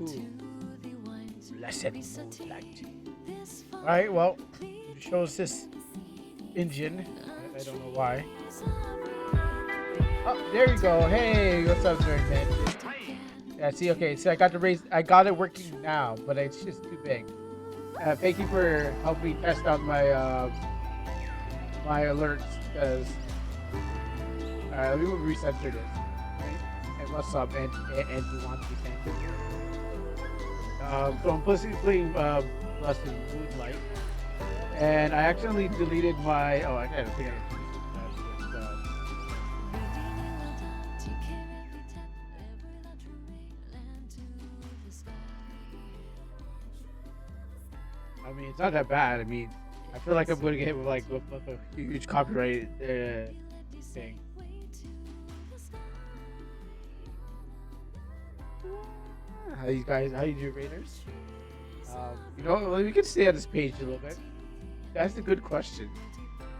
Moonlit-blessed moonlight. Alright, well, it shows this engine. I don't know why. Oh, there you go. Hey, what's up, nerd man? Yeah, see, okay, so I got it working now, but it's just too big. Thank you for helping me test out my alerts, because let me recenter this. Right? And what's up, and you want to be thanked? So I'm playing Blessed Moonlight, and I accidentally deleted my. Oh, I gotta think I I mean, it's not that bad. I mean, I feel like I'm gonna get hit with with a huge copyright thing. How you do, Raiders? We can stay on this page a little bit. That's a good question.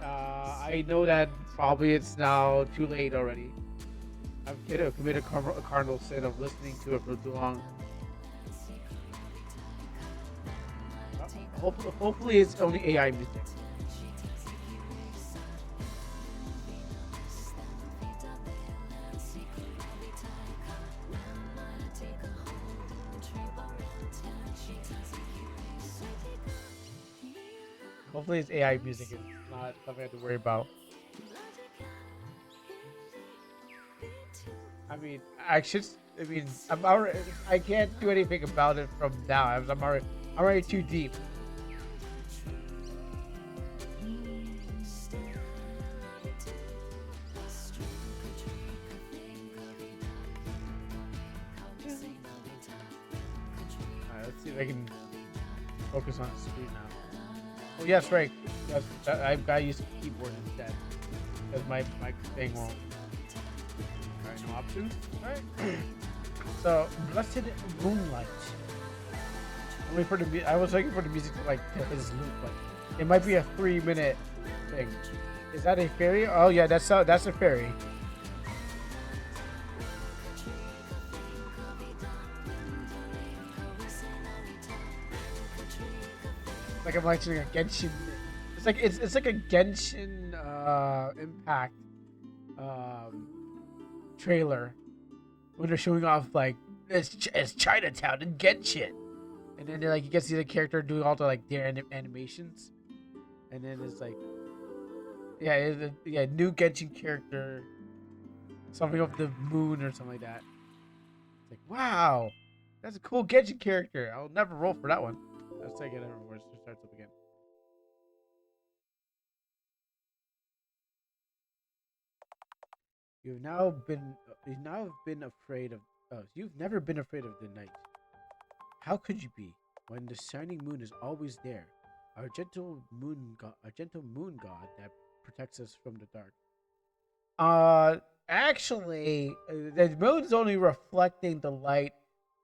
I know that probably it's now too late already. I've committed a cardinal sin of listening to it for too long. Hopefully it's only AI music. Hopefully it's AI music and it's not something I have to worry about. I mean, I'm already. I can't do anything about it from now. I'm already too deep. Alright, let's see if I can focus on the screen now. Oh yes, right. Yes, I've got to use the keyboard instead, because my thing won't. Alright, no options. Alright. So, Blessed Moonlight. I was looking for the music to hit his loop, but it might be a 3-minute thing. Is that a fairy? Oh yeah, that's a fairy. Like I'm watching a Genshin. It's like a Genshin Impact trailer when they're showing off it's Chinatown in Genshin, and then you get to see the character doing all the their animations, and then it's new Genshin character, something of the moon or something like that. It's like, wow, that's a cool Genshin character. I'll never roll for that one. Let's take it everywhere. So it starts up again. You've now been afraid of. Oh, you've never been afraid of the night. How could you be, when the shining moon is always there, our gentle moon god that protects us from the dark? Actually, the moon's only reflecting the light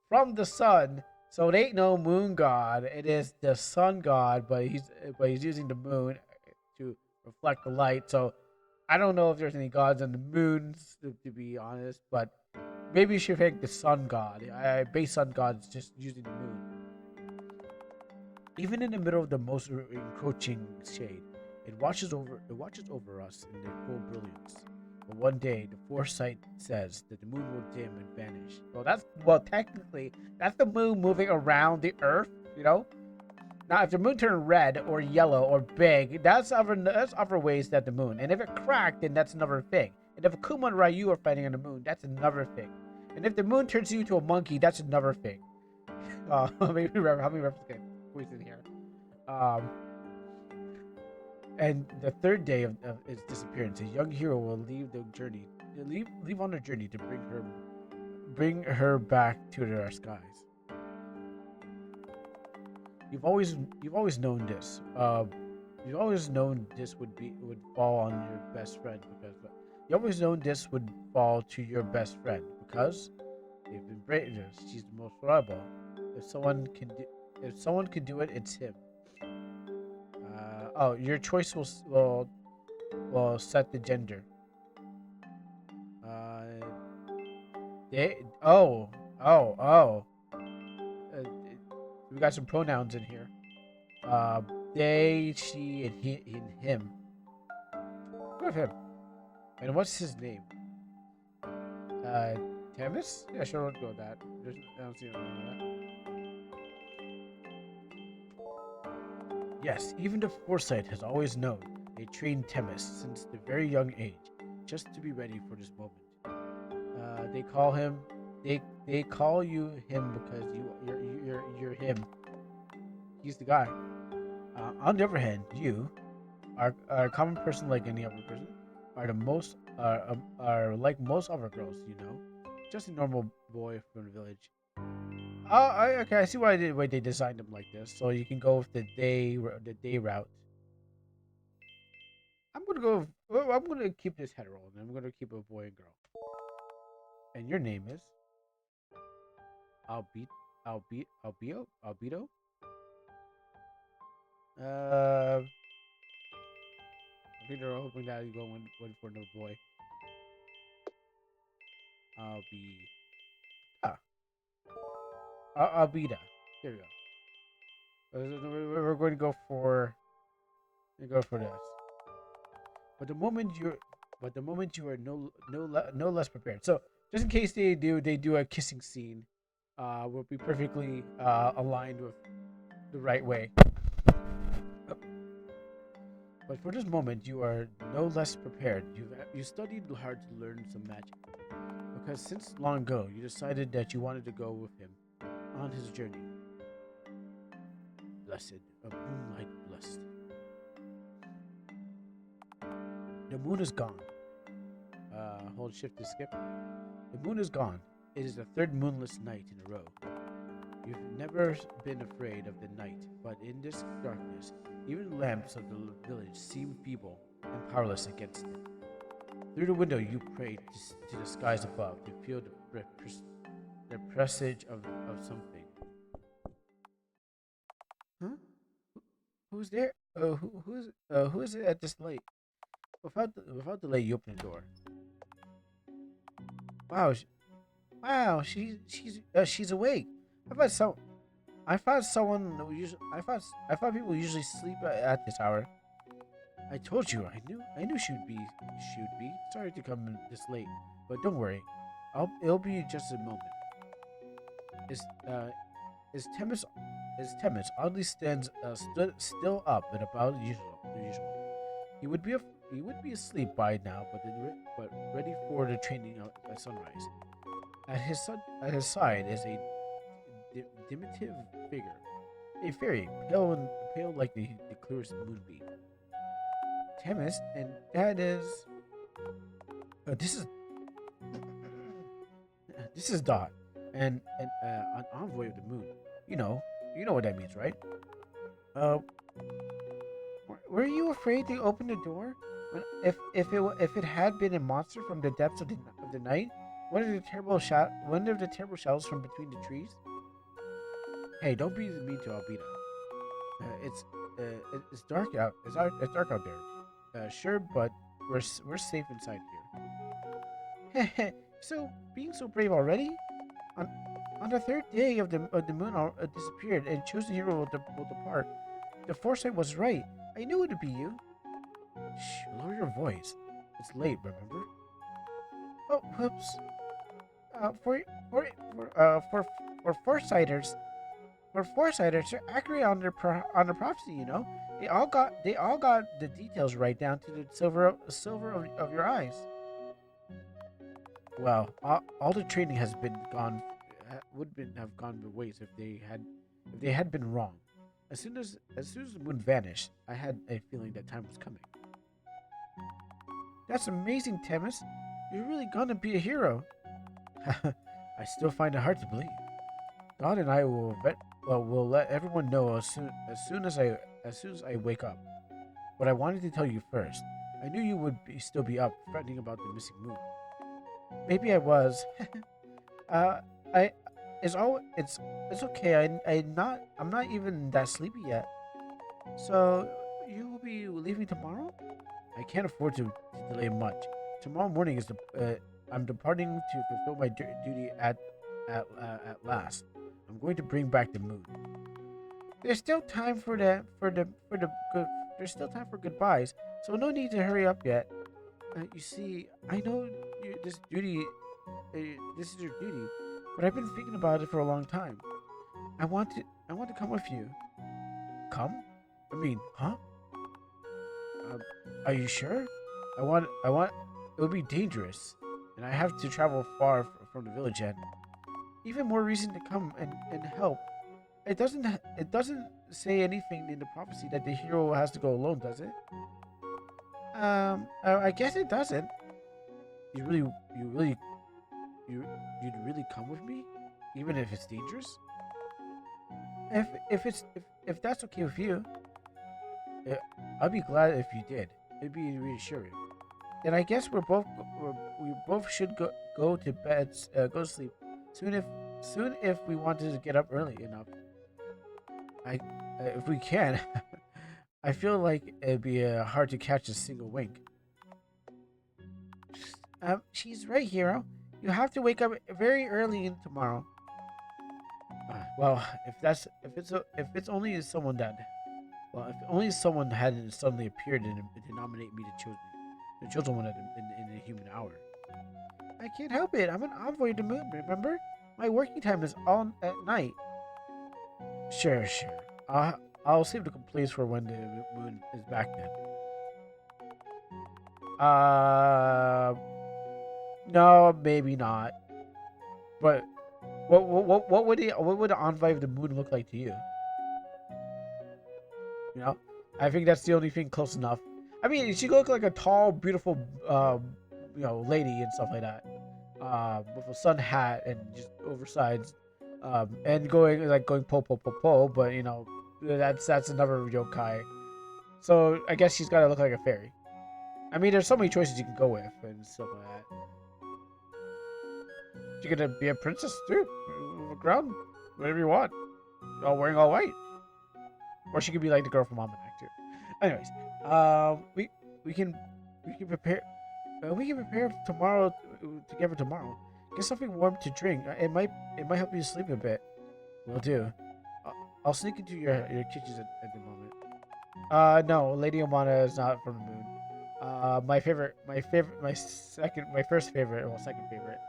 from the sun, so it ain't no moon god. It is the sun god, but he's using the moon to reflect the light. So I don't know if there's any gods on the moons, to be honest, but maybe you should pick the sun god. Base sun god is just using the moon. Even in the middle of the most encroaching shade, it watches over us in their full brilliance. But one day, the foresight says that the moon will dim and vanish. Technically, that's the moon moving around the Earth. Now, if the moon turned red or yellow or big, that's other ways that the moon. And if it cracked, then that's another thing. And if Akuma and Ryu are fighting on the moon, that's another thing. And if the moon turns you into a monkey, that's another thing. How many references can I squeeze in here? And the third day of its disappearance, a young hero will leave on a journey to bring her back to our skies. You've always known this. You've always known this would fall on your best friend because you always known this would fall to your best friend because they've been brave. She's the most reliable. If someone can do it, it's him. Your choice will set the gender. They oh. We got some pronouns in here. They, she, and he, and him. What of him? And what's his name? Tamis? Yeah, sure, let's go with that. I don't see anything like that. Yes, even the Foresight has always known. They trained Temis since the very young age, just to be ready for this moment. They call him. They call you him because you're him. He's the guy. On the other hand, you are a common person like any other person. Are like most other girls, you know, just a normal boy from the village. Okay, I see why they designed them like this. So you can go with the day route. I'm gonna go. Well, I'm gonna keep this hetero, and I'm gonna keep a boy and girl. And your name is Albedo. I think they're hoping that you go one for another boy. Albe. Ah, Albeda. There we go. We're going to go for. This. But the moment you are no less prepared. So just in case they do a kissing scene, we'll be perfectly aligned with the right way. But for this moment, you are no less prepared. You studied hard to learn some magic, because since long ago you decided that you wanted to go with him on his journey. Blessed, a moonlight-blessed. The moon is gone. Hold shift to skip. The moon is gone. It is the third moonless night in a row. You've never been afraid of the night, but in this darkness, even the lamps of the village seem feeble and powerless against it. Through the window, you pray to the skies above to feel the presage of something. Huh? Who's there? Who is it at this late? Without delay, you open the door. Wow, she's awake. I thought so. I thought someone usually. I thought people usually sleep at this hour. I told you. I knew she would be. Sorry to come in this late, but don't worry. It'll be just a moment. Is Temis oddly stands still up and about the usual. He would be asleep by now, but ready for the training at sunrise. At his side is a diminutive figure, a fairy, pale like the clearest moonbeam. Temis, and that is. This is Dot, and an envoy of the moon. You know what that means, right? Uh, were you afraid to open the door? If it had been a monster from the depths of the night, one of the terrible shadows from between the trees? Hey, don't be mean to Albina. It's dark out. It's dark out there. Sure, but we're safe inside here. So being so brave already? On the third day of the moon disappeared and chosen hero will depart. The foresight was right. I knew it would be you. Shh, lower your voice. It's late, remember? Oh, whoops. For foresighters, they're accurate on their prophecy. You know, they all got the details right down to the silver of your eyes. Well, all the training has been gone. Have gone to waste if they had been wrong. As soon as the moon vanished, I had a feeling that time was coming. That's amazing, Temis. You're really gonna be a hero. I still find it hard to believe. God and I will let everyone know as soon as I wake up. But I wanted to tell you first. I knew you would still be up, fretting about the missing moon. Maybe I was. It's okay. I'm not even that sleepy yet. So you will be leaving tomorrow? I can't afford to delay much. Tomorrow morning is I'm departing to fulfill my duty at last. I'm going to bring back the moon. There's still time for the good. There's still time for goodbyes, so no need to hurry up yet. You see, I know this duty. This is your duty, but I've been thinking about it for a long time. I want to come with you. Come? I mean, huh? Um, are you sure? I want. It would be dangerous, and I have to travel far from the village. And even more reason to come and help. It doesn't say anything in the prophecy that the hero has to go alone, does it? I guess it doesn't. You really, you really, you you'd really come with me, even if it's dangerous. If that's okay with you, eh, I'd be glad if you did. It'd be reassuring. Then I guess we both should go to bed, go to sleep soon if we wanted to get up early enough. I if we can. I feel like it'd be hard to catch a single wink. She's right, hero. You have to wake up very early in tomorrow. Well, if it's only someone that if only someone hadn't suddenly appeared to nominate me the chosen one in a human hour. I can't help it. I'm an envoy to Moon. Remember, my working time is all at night. Sure. I'll save the complaints for when the moon is back then. Uh, no, maybe not. But what would an envoy of the moon look like to you? You know, I think that's the only thing close enough. I mean, she look like a tall, beautiful, lady and stuff like that, with a sun hat and just oversized, and going po. But that's another yokai. So I guess she's got to look like a fairy. I mean, there's so many choices you can go with and stuff like that. You're gonna be a princess too, ground, whatever you want, all wearing all white. Or she could be like the girl from Almanac too. Anyways, we can prepare. We can prepare tomorrow together tomorrow. Get something warm to drink. It might help you sleep a bit. Will do. I'll sneak into your kitchens at the moment. No, Lady Omana is not from the moon. My first favorite, well, second favorite.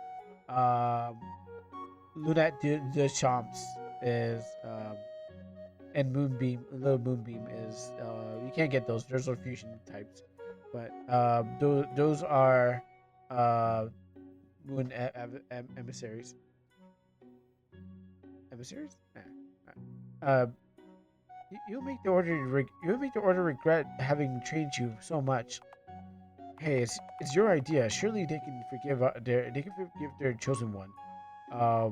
Lunette de Champs is and Moonbeam, Little Moonbeam is you can't get those. There's no fusion types, but those are moon emissaries. Emissaries? You'll make the order regret having trained you so much. Hey, it's your idea. Surely they can forgive their chosen one, uh,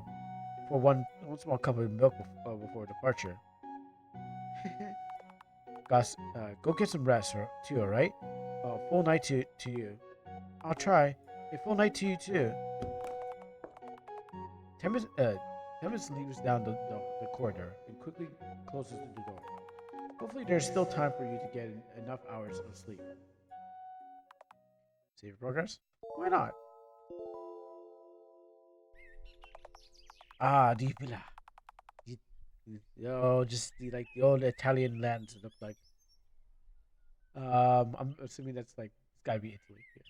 for one small cup of milk before departure. Gus, go get some rest, too. All right? Full night to you. I'll try. A full night to you too. Tempest leaves down the corridor and quickly closes the door. Hopefully, there's still time for you to get enough hours of sleep. Save progress? Why not? Ah, di villa. Just the old Italian lands look like. I'm assuming that's like it's gotta be Italy. Yeah.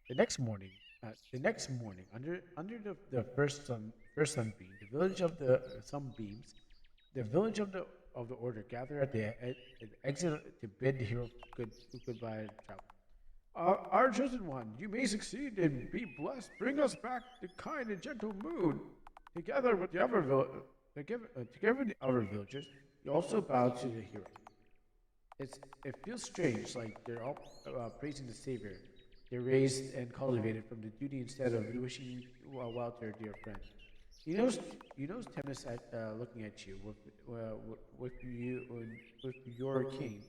The next morning, under the first sunbeam, the village of the order gather at the exit to bid the hero goodbye travel. Our chosen one, you may succeed and be blessed. Bring us back the kind and gentle mood. Together with together with the other villagers, you also bow to the hero. It feels strange, like they're all praising the savior. They're raised and cultivated from the duty instead of wishing well to their dear friend. He knows you knows Temis looking at you with you with your king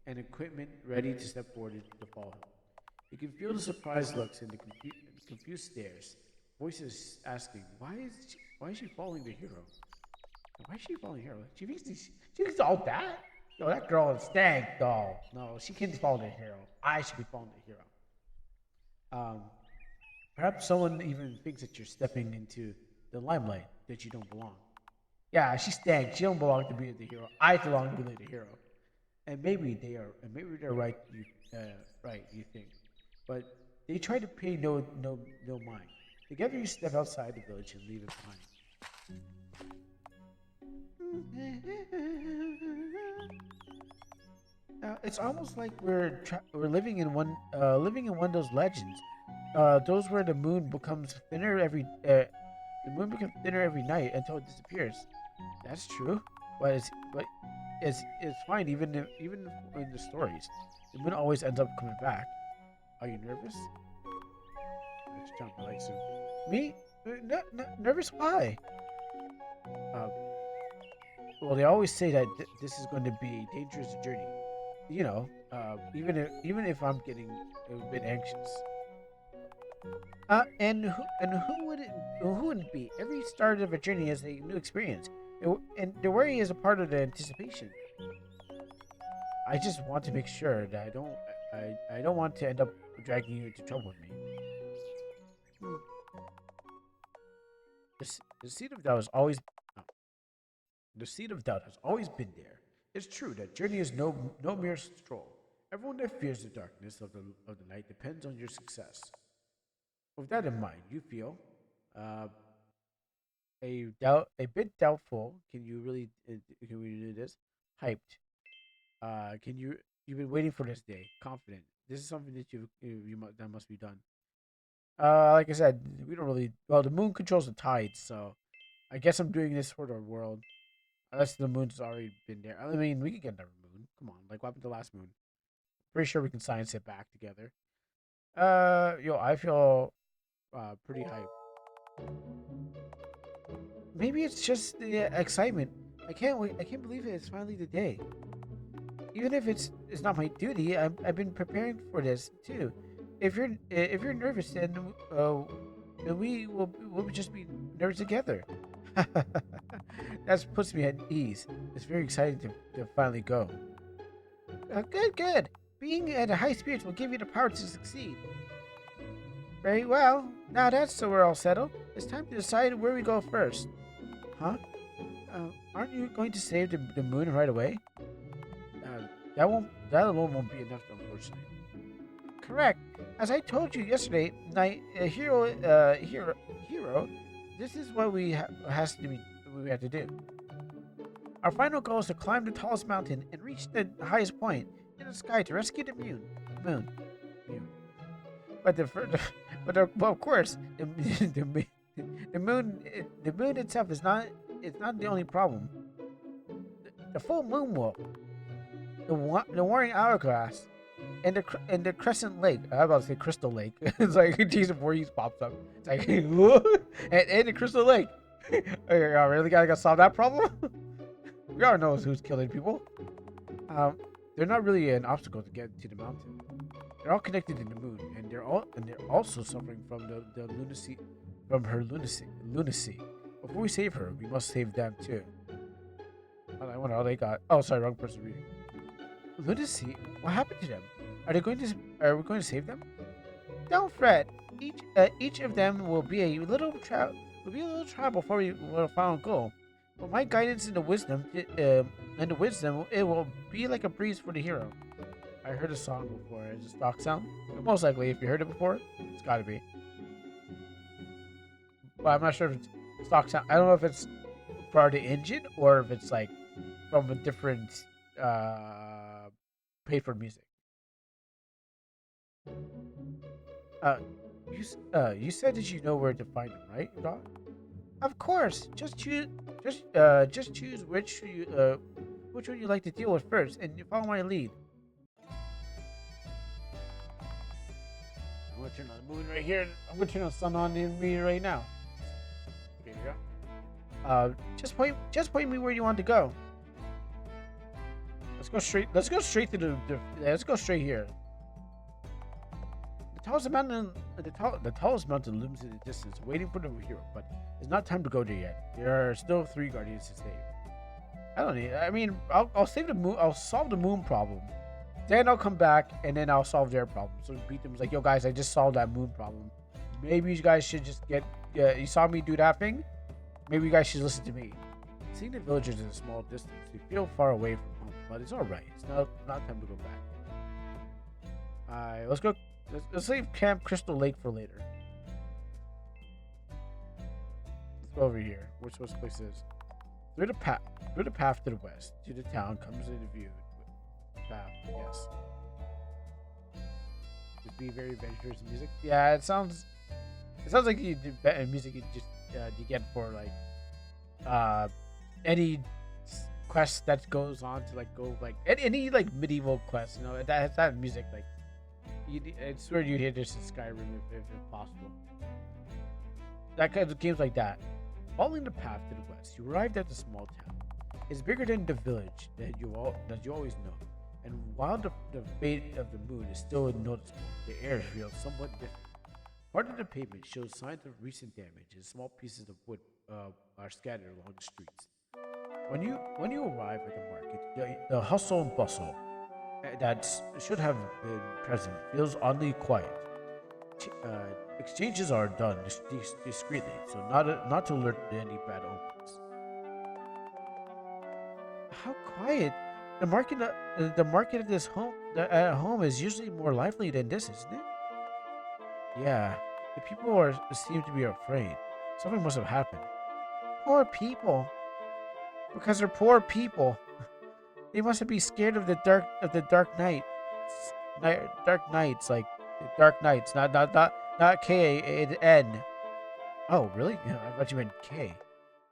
and equipment ready to step forward to follow him. You can feel the surprised looks and the confused stares. Voices asking, why is she following the hero? Why is she following the hero? She thinks all that? Yo, that girl is stank, doll. No, she can't follow the hero. I should be following the hero. Um, Perhaps someone even thinks that you're stepping into the limelight, that you don't belong. Yeah, she stank. She don't belong to be the hero. I belong to be the hero. And maybe they are. And maybe they're right. Right. You think, but they try to pay no mind. Together, you step outside the village and leave it behind. It's almost like we're living in one of those legends. Those where the moon becomes thinner every night until it disappears. That's true, but it's fine even in the stories. The moon always ends up coming back. Are you nervous? Let's jump like soon. Me? Nervous? Why? Uh, well, they always say that this is going to be a dangerous journey. Even if I'm getting a bit anxious. And who wouldn't be? Every start of a journey is a new experience, and the worry is a part of the anticipation. I just want to make sure that I don't want to end up dragging you into trouble with me. Hmm. The seed of doubt has always oh, the seed of doubt has always been there. It's true that journey is no mere stroll. Everyone that fears the darkness of the night depends on your success. With that in mind, you feel uh, a bit doubtful. Can we do this? Hyped. Can you you've been waiting for this day? Confident. This is something that that must be done. Like I said, we don't really. Well, the moon controls the tides, so I guess I'm doing this for the world. Unless the moon's already been there. I mean, we can get another moon. Come on, like what happened to the last moon? Pretty sure we can science it back together. I feel pretty hyped. Maybe it's just the excitement. I can't wait. I can't believe it. It's finally the day. Even if it's not my duty, I've been preparing for this too. If you're nervous, then we'll just be nervous together. That puts me at ease. It's very exciting to finally go. Good. Being at a high spirits will give you the power to succeed. Very well. Now so we're all settled. It's time to decide where we go first. Huh? Aren't you going to save the moon right away? That alone won't be enough, unfortunately. Correct. As I told you yesterday, hero, this is what we have to do. Our final goal is to climb the tallest mountain and reach the highest point in the sky to rescue the moon. But well, of course, the moon itself is not. It's not the only problem. The full moon will, the warring hourglass, and the crescent lake. I was about to say crystal lake. It's like Jason Voorhees pops up. It's like and the crystal lake. I really gotta solve that problem. We already know who's killing people. They're not really an obstacle to get to the mountain. They're all connected to the moon, and they're also suffering from the lunacy, from her lunacy. Before we save her, we must save them too. I wonder how they got. Oh, sorry, wrong person reading. Lunacy? What happened to them? Are we going to save them? Don't fret. Each of them will be a little trial before we will final goal. But my guidance and the wisdom, it will be like a breeze for the hero. I heard a song before. Is it stock sound? Most likely, if you heard it before, it's got to be. But I'm not sure if it's stock sound. I don't know if it's for the engine or if it's like from a different paid for music. You said that you know where to find them, right, Doc? Of course. Just choose which one you like to deal with first, and you follow my lead. I'm gonna turn on the moon right here. I'm gonna turn the sun on in me right now. There you go. Just point me where you want to go. Let's go straight to let's go straight here. The tallest mountain looms in the distance, waiting for the hero, but it's not time to go there yet. There are still 3 guardians to save. I'll save the moon. I'll solve the moon problem. Then I'll come back and then I'll solve their problem. So beat them. It's like, yo guys, I just solved that moon problem. Maybe you guys should just you saw me do that thing. Maybe you guys should listen to me. Seeing the villagers in a small distance, you feel far away from home, but it's alright. It's not time to go back. Alright, let's go. Let's leave Camp Crystal Lake for later. Let's go over here. Which place is? Through the path to the west, to the town comes into view. Path, yes. Would be very adventurous music. Yeah, it sounds like you do music you just you get for like any quest that goes on to like go like any like medieval quest. You know that music like. I swear you'd hear this in Skyrim if possible. That kind of games like that. Following the path to the west, you arrived at the small town. It's bigger than the village that you always know. And while the fade of the moon is still noticeable, the air feels somewhat different. Part of the pavement shows signs of recent damage, and small pieces of wood are scattered along the streets. When you arrive at the market, the hustle and bustle that should have been present feels oddly quiet. Exchanges are done discreetly, so not to alert any bad omens. How quiet! The market at at home is usually more lively than this, isn't it? Yeah, the people seem to be afraid. Something must have happened. Poor people, because they're poor people. They must be scared of the dark dark nights, like dark nights, not K-A-N. Oh, really? Yeah, I thought you meant K.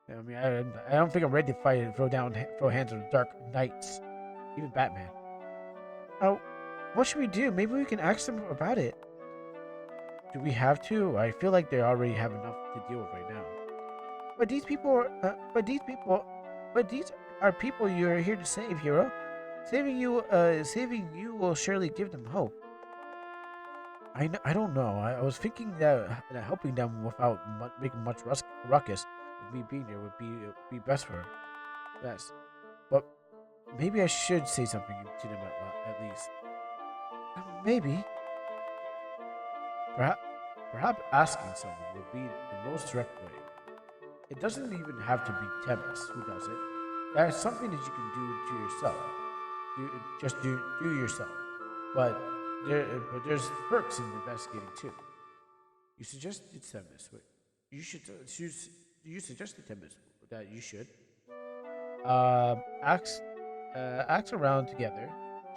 I mean, I don't think I'm ready to fight and throw hands on the dark knights, even Batman. Oh, what should we do? Maybe we can ask them about it. Do we have to? I feel like they already have enough to deal with right now. But these people but these are people you're here to save, hero. Saving you will surely give them hope. I don't know. I was thinking that helping them without making much ruckus with me being there would be best for her. Best. But maybe I should say something to them at least. Maybe. Perhaps, perhaps asking someone would be the most direct way. It doesn't even have to be Temis who does it. That is something that you can do to yourself. Do yourself. But there's perks in investigating too. You suggested Temis. You suggested Temis that you should ask around together.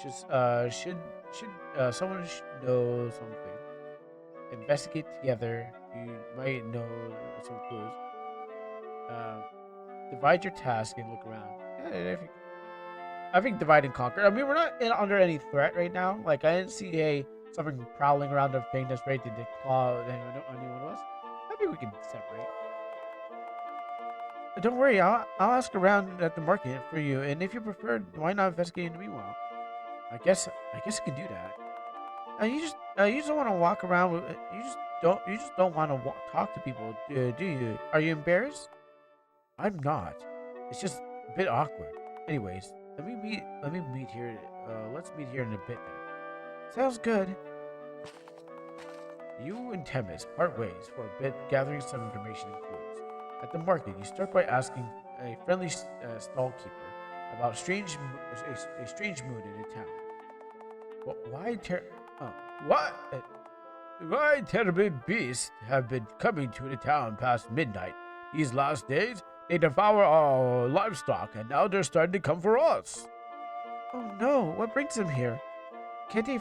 Just someone should know something. Investigate together. You might know some clues. Divide your task and look around. Yeah, I think divide and conquer. I mean, we're not under any threat right now. Like, I didn't see something prowling around the thing that's ready to claw anyone of us. I think we can separate. But don't worry, I'll ask around at the market for you, and if you prefer, why not investigate in the meanwhile? I guess I can do that. You just don't want to walk around. You just don't want to talk to people, do you? Are you embarrassed? I'm not. It's just a bit awkward. Anyways, let me meet here. Let's meet here in a bit then. Sounds good. You and Temis part ways for a bit, gathering some information and clues. At the market, you start by asking a friendly stall keeper about a strange mood in the town. Why terrible beasts have been coming to the town past midnight? These last days, they devour our livestock, and now they're starting to come for us. Oh no, what brings them here? Can't they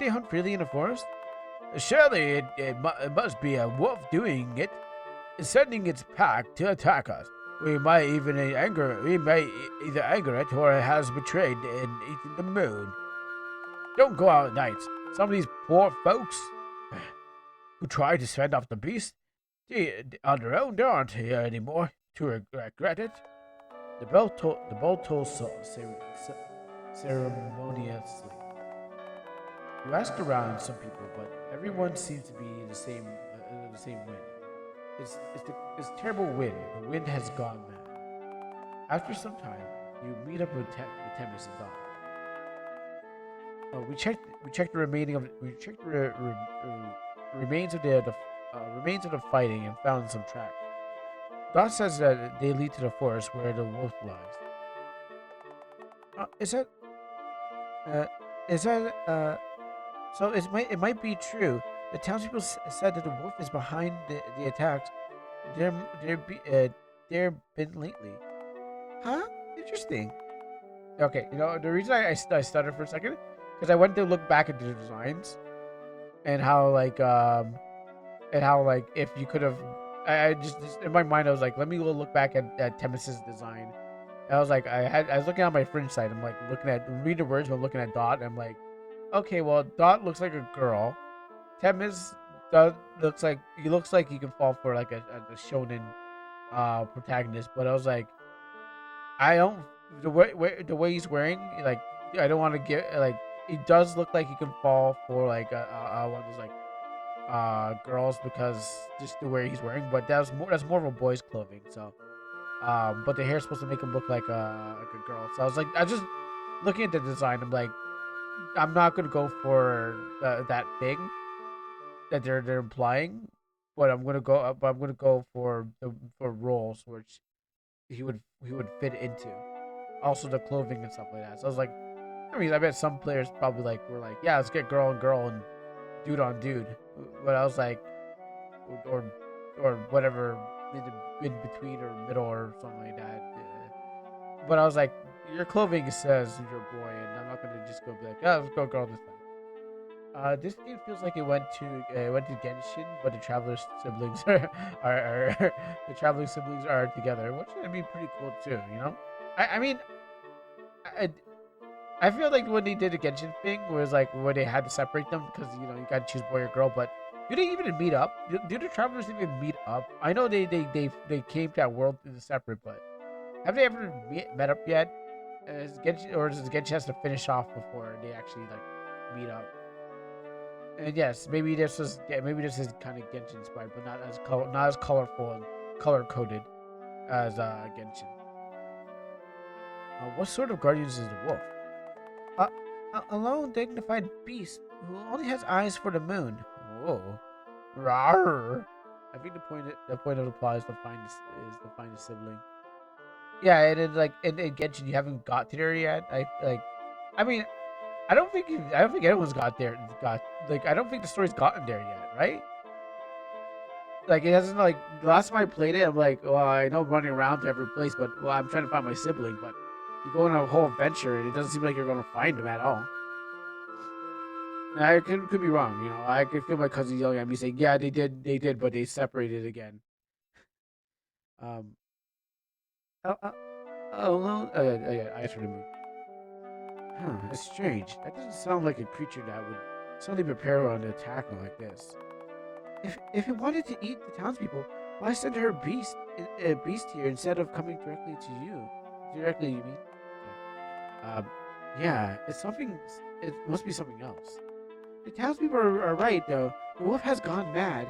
hunt freely in the forest? Surely it must be a wolf doing it, sending its pack to attack us. We might either anger it or it has betrayed and eaten the moon. Don't go out at night. Some of these poor folks who try to fend off the beast, on their own, they aren't here anymore to regret it. The bell tolls ceremoniously. You ask around some people, but everyone seems to be in the same wind. It's terrible wind. The wind has gone mad. After some time, you meet up with Temis and Don. We checked the remains of the fighting and found some tracks. Dot says that they lead to the forest where the wolf lies. Is that? Uh, is that? So it might be true. The townspeople said that the wolf is behind the attacks. There there be there been lately. Huh? Interesting. Okay, the reason I stuttered for a second because I went to look back at the designs and how like if you could have I just in my mind I was like, let me go look back at Temis's design. And I was like, I was looking at my fringe site. I'm like looking at read the words, but I'm looking at Dot, and I'm like, okay, well Dot looks like a girl. Temis does looks like he can fall for like a shonen protagonist, but I was like, I don't the way he's wearing, like I don't want to get like he does look like he can fall for like one of those like girls because just the way he's wearing, but that's more of a boy's clothing. So but the hair's supposed to make him look like a girl. So I was just looking at the design. I'm like, I'm not gonna go for that thing that they're implying, but I'm gonna go for the for roles which he would fit into. Also the clothing and stuff like that. So I was like, I mean, I bet some players probably were like, yeah, let's get girl on girl and dude on dude. But I was like, or or whatever in between or middle or something like that. But I was like, your clothing says you're a boy, and I'm not gonna just go be like, yeah, let's go girl this time. This game feels like it went to Genshin, but the traveler's siblings are the traveling siblings are together, which would be pretty cool too. I mean, I, I feel like when they did the Genshin thing was like when they had to separate them because you gotta choose boy or girl. But do they even meet up? Do the travelers even meet up? I know they came to that world in separate, but have they ever met up yet? Does Genshin has to finish off before they actually like meet up? And yes, maybe this is kind of Genshin inspired, but not as colorful and color coded as Genshin. What sort of guardians is the wolf? A, a lone, dignified beast who only has eyes for the moon. Whoa. Rawr. I think the point of the plot is to find a sibling. Yeah, and then in Genshin you haven't got to there yet. I mean, I don't think anyone's I don't think the story's gotten there yet, right? Like it hasn't the last time I played it, I'm like, well, I know I'm running around to every place, but well, I'm trying to find my sibling, but you go on a whole adventure and it doesn't seem like you're gonna find him at all. I could be wrong, I could feel my cousin yelling at me saying, yeah, they did, but they separated again. Um, oh, no, yeah, I answered the moon. Huh, that's strange. That doesn't sound like a creature that would suddenly prepare on an attack like this. If it wanted to eat the townspeople, why send her beast here instead of coming directly to you? Directly, you mean? Um, yeah, it's something. It must be something else. The townspeople are right, though. The wolf has gone mad.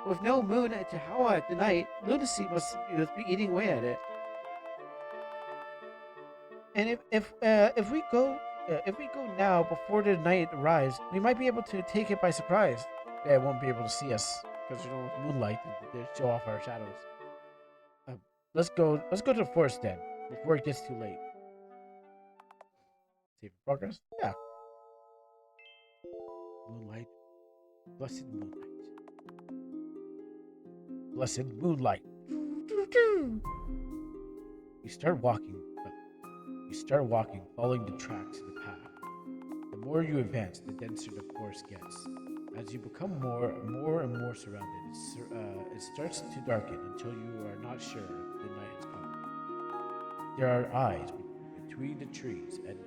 With no moon to howl at the night, lunacy must be eating away at it. And if we go now before the night arrives, we might be able to take it by surprise. They won't be able to see us because moonlight they show off our shadows. Uh, let's go. Let's go to the forest then before it gets too late. Save progress. Yeah. Moonlight, blessed moonlight, blessed moonlight. You start walking. You start walking, following the tracks of the path. The more you advance, the denser the forest gets. As you become more and more surrounded, it starts to darken until you are not sure the night is coming. There are eyes between the trees, and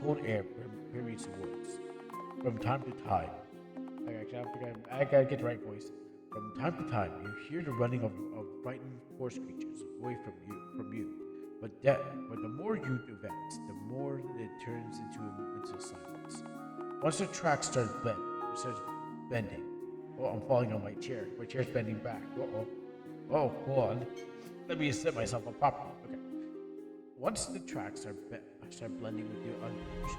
cold air permeates the woods. From time to time, I gotta get the right voice. From time to time, you hear the running of frightened forest creatures away from you. But the more you advance, the more it turns into silence. Once the track starts bending. Oh, I'm falling on my chair. My chair's bending back. Oh, hold on. Let me set myself up properly. Okay. Once the tracks start blending with the underbrush,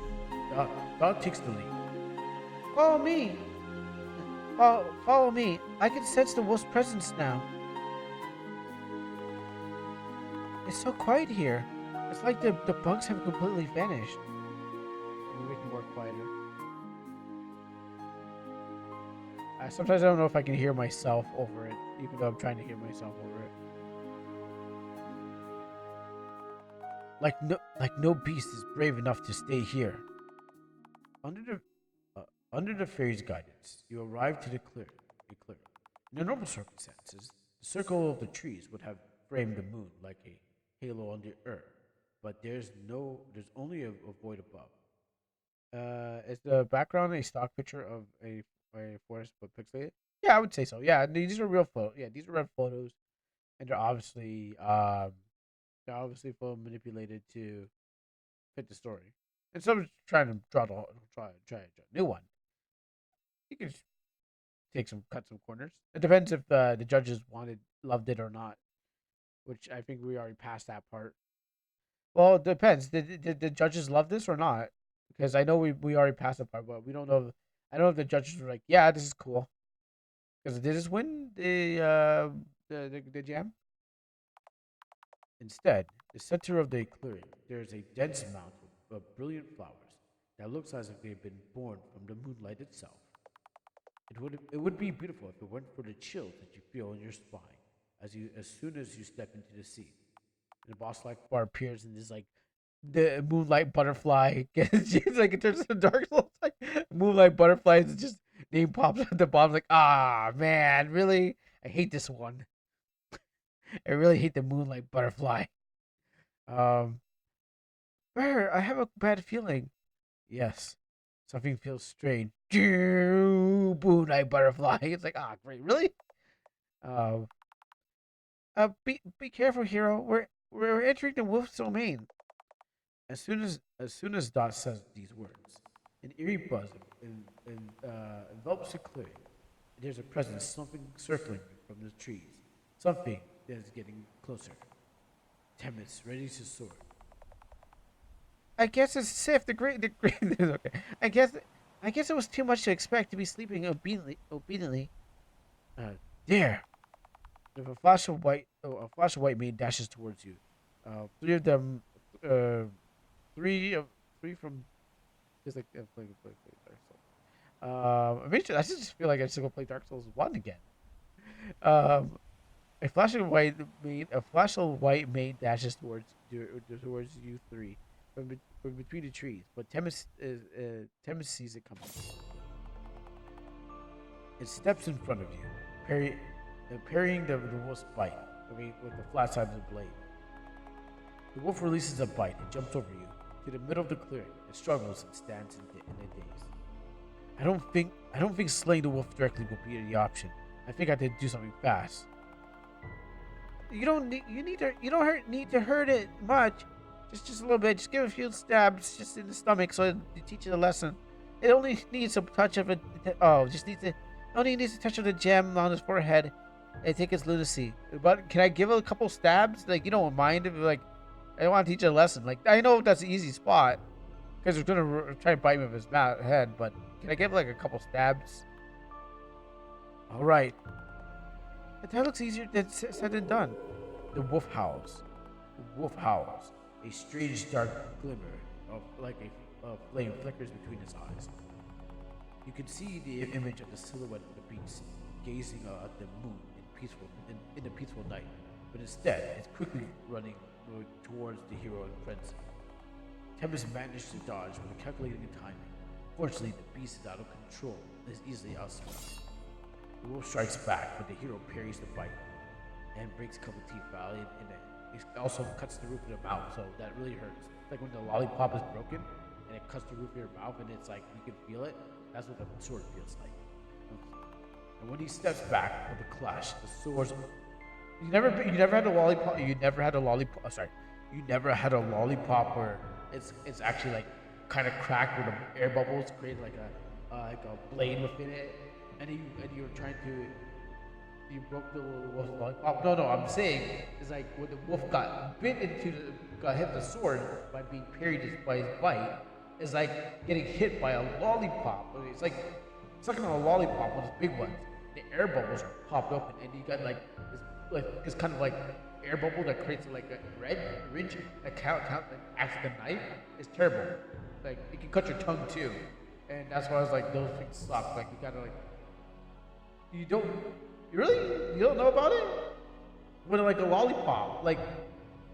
Dog takes the lead. Follow me. Follow me. I can sense the wolf's presence now. It's so quiet here. It's like the bugs have completely vanished. Let me make it more quieter. Sometimes I don't know if I can hear myself over it, even though I'm trying to hear myself over it. Like no beast is brave enough to stay here. Under the under the fairy's guidance, you arrive to the clearing. In normal circumstances, the circle of the trees would have framed the moon like a halo on the earth, but there's only a void above. Is the background a stock picture of a forest but pixelated? Yeah, I would say so. Yeah, these are real photos. Yeah, these are real photos, and they're obviously manipulated to fit the story. And someone's trying to try a new one. You can just cut some corners. It depends if the judges loved it or not, which I think we already passed that part. Well, it depends. Did the judges love this or not? Because I know we already passed that part, but we don't know. I don't know if the judges were like, yeah, this is cool. Because did this win the jam? Instead, the center of the clearing, there is a dense amount of brilliant flowers that looks as if they had been born from the moonlight itself. It would be beautiful if it weren't for the chills that you feel in your spine as soon as you step into the scene. And the boss like bar appears and is like the moonlight butterfly. It's like it turns into Dark Souls. Like moonlight butterflies. It just name pops at the bottom. Like man, really? I hate this one. I really hate the moonlight butterfly. Um, Bear, I have a bad feeling. Yes, something feels strange. Moonlight butterfly. It's like great, really? Um, be careful, hero. We're entering the wolf's domain. As soon as Dot says these words, an eerie buzz envelops the clearing. There's a presence, something circling from the trees. Something that is getting closer. Temis, ready to soar. I guess it's Sif, the great. Okay. I guess it was too much to expect to be sleeping obediently. Uh, there. If a flash of white mane dashes towards you. Three of them, uh, three from just like play Dark Souls. Eventually, I just feel like I should go play Dark Souls 1 again. Um, a flash of white mane dashes towards you three from between the trees, but Temis sees it coming. It steps in front of you, parrying the wolf's bite. With the flat side of the blade. The wolf releases a bite and jumps over you to the middle of the clearing. It struggles and stands in a daze. I don't think slaying the wolf directly will be the option. I think I have to do something fast. You don't need to hurt it much. Just a little bit. Just give it a few stabs just in the stomach so it teaches a lesson. It only needs a touch of it. Only needs a touch of the gem on his forehead and take his lunacy. But can I give it a couple stabs? Like, you don't mind if I want to teach it a lesson. Like, I know that's an easy spot because we're gonna try and bite him with his head. But can I give like a couple stabs? All right. That looks easier said than done. The wolf howls. The wolf howls. A strange dark glimmer of a flame flickers between his eyes. You can see the image of the silhouette of the beast gazing at the moon in the peaceful night, but instead it's quickly running towards the hero in frenzy. Temis managed to dodge with a calculating timing. Fortunately, the beast is out of control and is easily outsmarted. The wolf strikes back, but the hero parries the bite and breaks a couple teeth out in it. It also cuts the roof of the mouth, so that really hurts. It's like when the lollipop is broken and it cuts the roof of your mouth and it's like you can feel it. That's what the sword feels like. And when he steps back with a clash, the swords. You never had a lollipop. You never had a lollipop. Sorry, you never had a lollipop where it's actually like kind of cracked with the air bubbles create like a blade within it, and you were trying to. You broke the wolf's lollipop. No, I'm saying it's like when the wolf got hit the sword by being parried by his bite. It's like getting hit by a lollipop. It's like sucking on a lollipop, one of those big ones. The air bubbles are popped open, and you got it's kind of like air bubble that creates like a ridge that count like acts like a knife is terrible. Like it can cut your tongue too, and that's why I was like those things suck. Like you gotta like you don't you don't know about it when like a lollipop like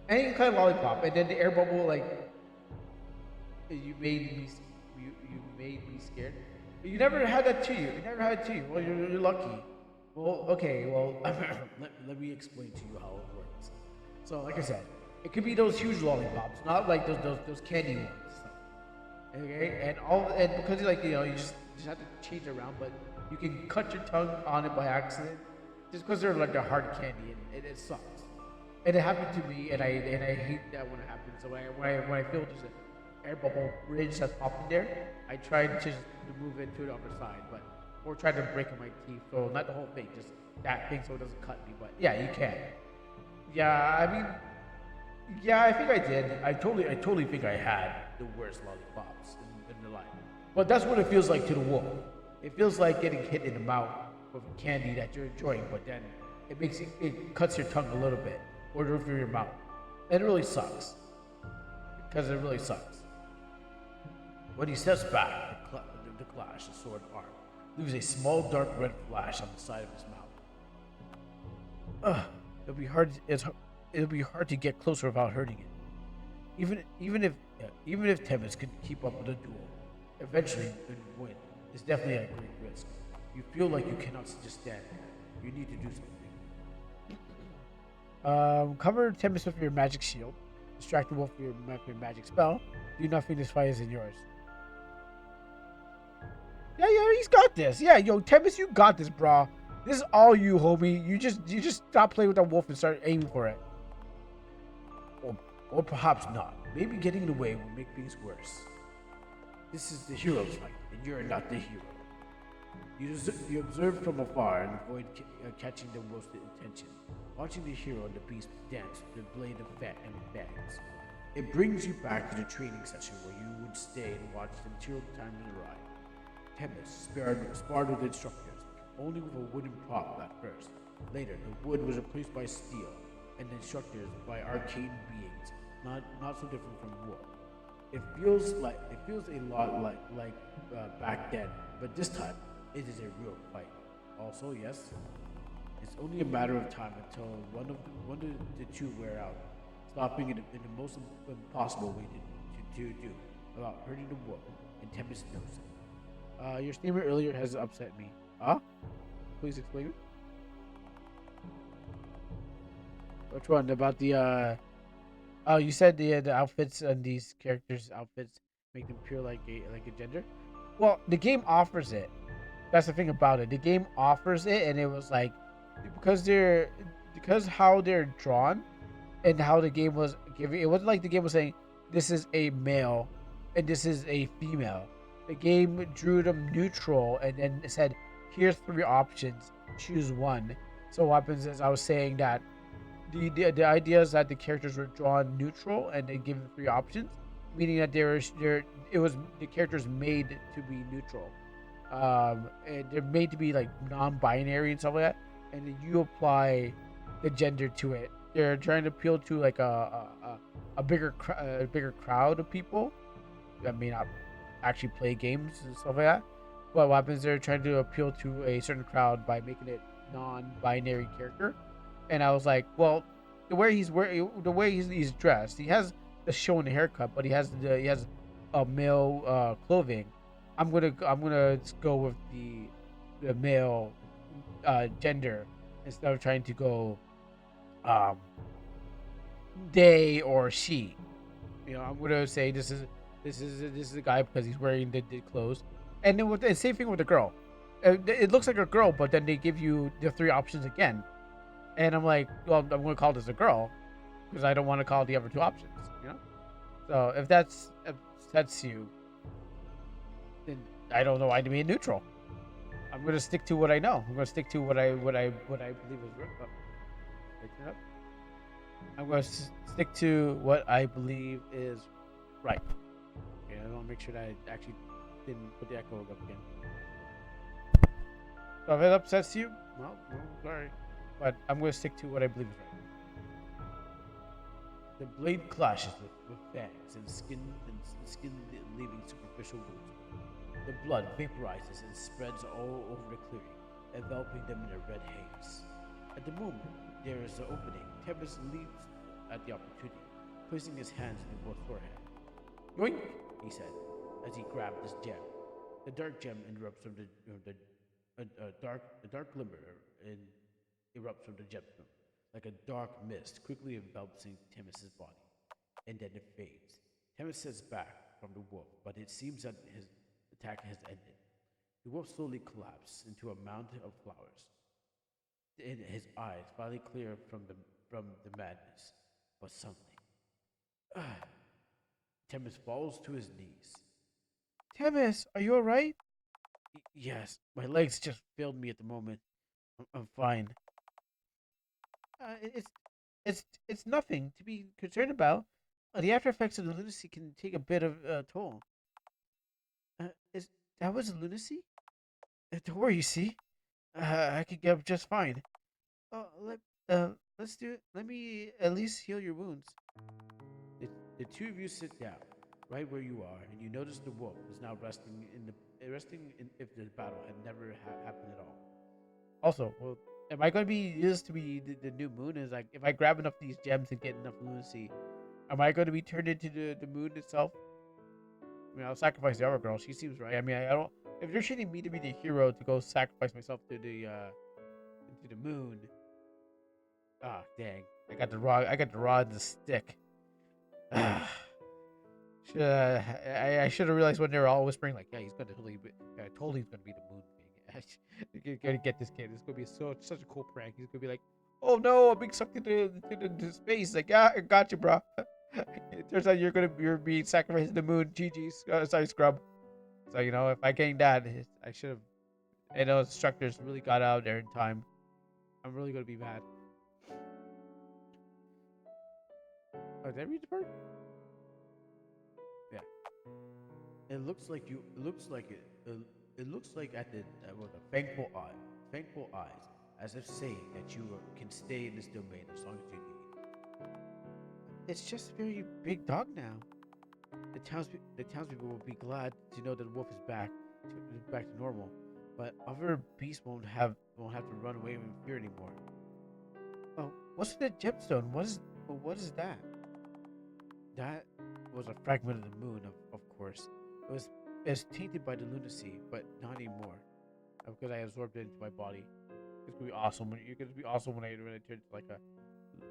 any kind of lollipop and then the air bubble like you made me scared. You never had that to you. You never had it to you. Well, you're lucky. Well, okay. Well, let me explain to you how it works. So, like I said, it could be those huge lollipops, not like those candy ones. Okay, and because you just have to change it around, but you can cut your tongue on it by accident, just because they're like a hard candy and it sucks. And it happened to me, and I hate that when it happens. So when I feel just an air bubble ridge that's popping there, I try to just move it to the other side, or try to break in my teeth. So not the whole thing, just that thing, so it doesn't cut me. But yeah, you can. Yeah, I mean, yeah, I think I did. I totally think I had the worst lollipops in the life. But that's what it feels like to the wolf. It feels like getting hit in the mouth with candy that you're enjoying, but then it cuts your tongue a little bit or through your mouth. And it really sucks. Because it really sucks. When he steps back, the clash, the sword arm, leaves a small dark red flash on the side of his mouth. It'll be hard to get closer without hurting it. Even if Tevez could keep up with the duel, eventually it would win. It's definitely a great risk. You feel like you cannot just stand there. You need to do something. Cover Tevez with your magic shield. Distract the wolf with your magic spell. Do nothing. This fight isn't yours. Yeah, he's got this. Yeah, yo, Tevez, you got this, brah. This is all you, homie. You just stop playing with that wolf and start aiming for it. Or perhaps not. Maybe getting in the way will make things worse. This is the hero's fight, and you're not the hero. You observe from afar and avoid catching the wolf's attention. Watching the hero and the beast dance with the blade of fat and fangs. It brings you back to the training session where you would stay and watch them until the time to arrive. Tevez sparred with instructors, only with a wooden prop at first. Later, the wood was replaced by steel, and the instructors by arcane beings, not so different from wood. It feels a lot like back then, but this time it is a real fight. Also, yes, it's only a matter of time until one of the two wear out, stopping in the most impossible way to do without hurting the wolf, and Tevez knows it. Your statement earlier has upset me. Please explain it. Which one? About the oh, you said the outfits and these characters' outfits make them appear like a gender. Well, the game offers it. That's the thing about it. The game offers it, and it was like because how they're drawn and how the game was giving. It wasn't like the game was saying this is a male and this is a female. The game drew them neutral and then said, here's 3 options, choose one. So what happens is I was saying that the idea is that the characters were drawn neutral and they give them 3 options, meaning that the characters made to be neutral. And they're made to be like non-binary and stuff like that, and then you apply the gender to it. They're trying to appeal to like a bigger crowd of people that may not actually play games and stuff like that. But what happens? They're trying to appeal to a certain crowd by making it non-binary character. And I was like, well, the way he's dressed, he has the showing haircut, but he has a male clothing. I'm gonna go with the male gender instead of trying to go they or she. I'm gonna say this is a guy because he's wearing the clothes. And then the same thing with the girl. It looks like a girl, but then they give you the 3 options again. And I'm like, well, I'm going to call this a girl because I don't want to call the other 2 options, So if that's you, then I don't know why to be neutral. I'm going to stick to what I know. I'm going to stick to what I believe is right. I'm going to stick to what I believe is right. Okay, I want to make sure that I actually didn't put the echo up again. So if it upsets you, well, sorry. But I'm going to stick to what I believe is right. The blade clashes with fangs and skin leaving superficial wounds. The blood vaporizes and spreads all over the clearing, enveloping them in a red haze. At the moment there is an opening, Tempest leaps at the opportunity, placing his hands on the wolf's forehead. Yoink! He said, as he grabbed his gem. The dark gem erupts from a dark glimmer in, erupts from the gemstone, like a dark mist, quickly enveloping Timus's body, and then it fades. Timus sits back from the wolf, but it seems that his attack has ended. The wolf slowly collapses into a mound of flowers, and his eyes finally clear from the madness. But suddenly, Timus falls to his knees. Timus, are you alright? Yes, my legs just failed me at the moment. I'm fine. Uh, it's it's nothing to be concerned about. The after effects of the lunacy can take a bit of toll. Is that was lunacy? Don't worry, you see. I could get up just fine. Oh, let's do it. Let me at least heal your wounds. The, the two of you sit down, right where you are, and you notice the wolf is now resting in if the battle had never happened at all. Also, well, am I going to be used to be the new moon? Is like if I grab enough of these gems and get enough lunacy, am I going to be turned into the moon itself? I mean, I'll sacrifice the other girl. She seems right. I mean, I don't. If you're treating me to be the hero to go sacrifice myself to the into the moon, ah, dang, I got the rod and the stick. I should have realized when they were all whispering like, yeah, he's gonna totally, I told he's gonna be the moon thing. You're gonna get this kid. It's gonna be such a cool prank. He's gonna be like, oh no, I'm being sucked into space. Like, yeah, I got you, bro. It turns out you're being sacrificed to the moon. GG's. Sorry, scrub. So you know, if I gained that, I should have. And those instructors really got out there in time. I'm really gonna be mad. Oh, did I read the part? Yeah. It looks like you. It looks like it. It looks like at the with a thankful eyes, as if saying that you can stay in this domain as long as you need. It's just a very big dog now. The townspeople will be glad to know that the wolf is back to normal, but other beasts won't have to run away in fear anymore. Oh, what's the gemstone? What is that? That was a fragment of the moon, of course. It was tainted by the lunacy, but not anymore. Because I absorbed it into my body. It's gonna be awesome. You're gonna be awesome when I turn into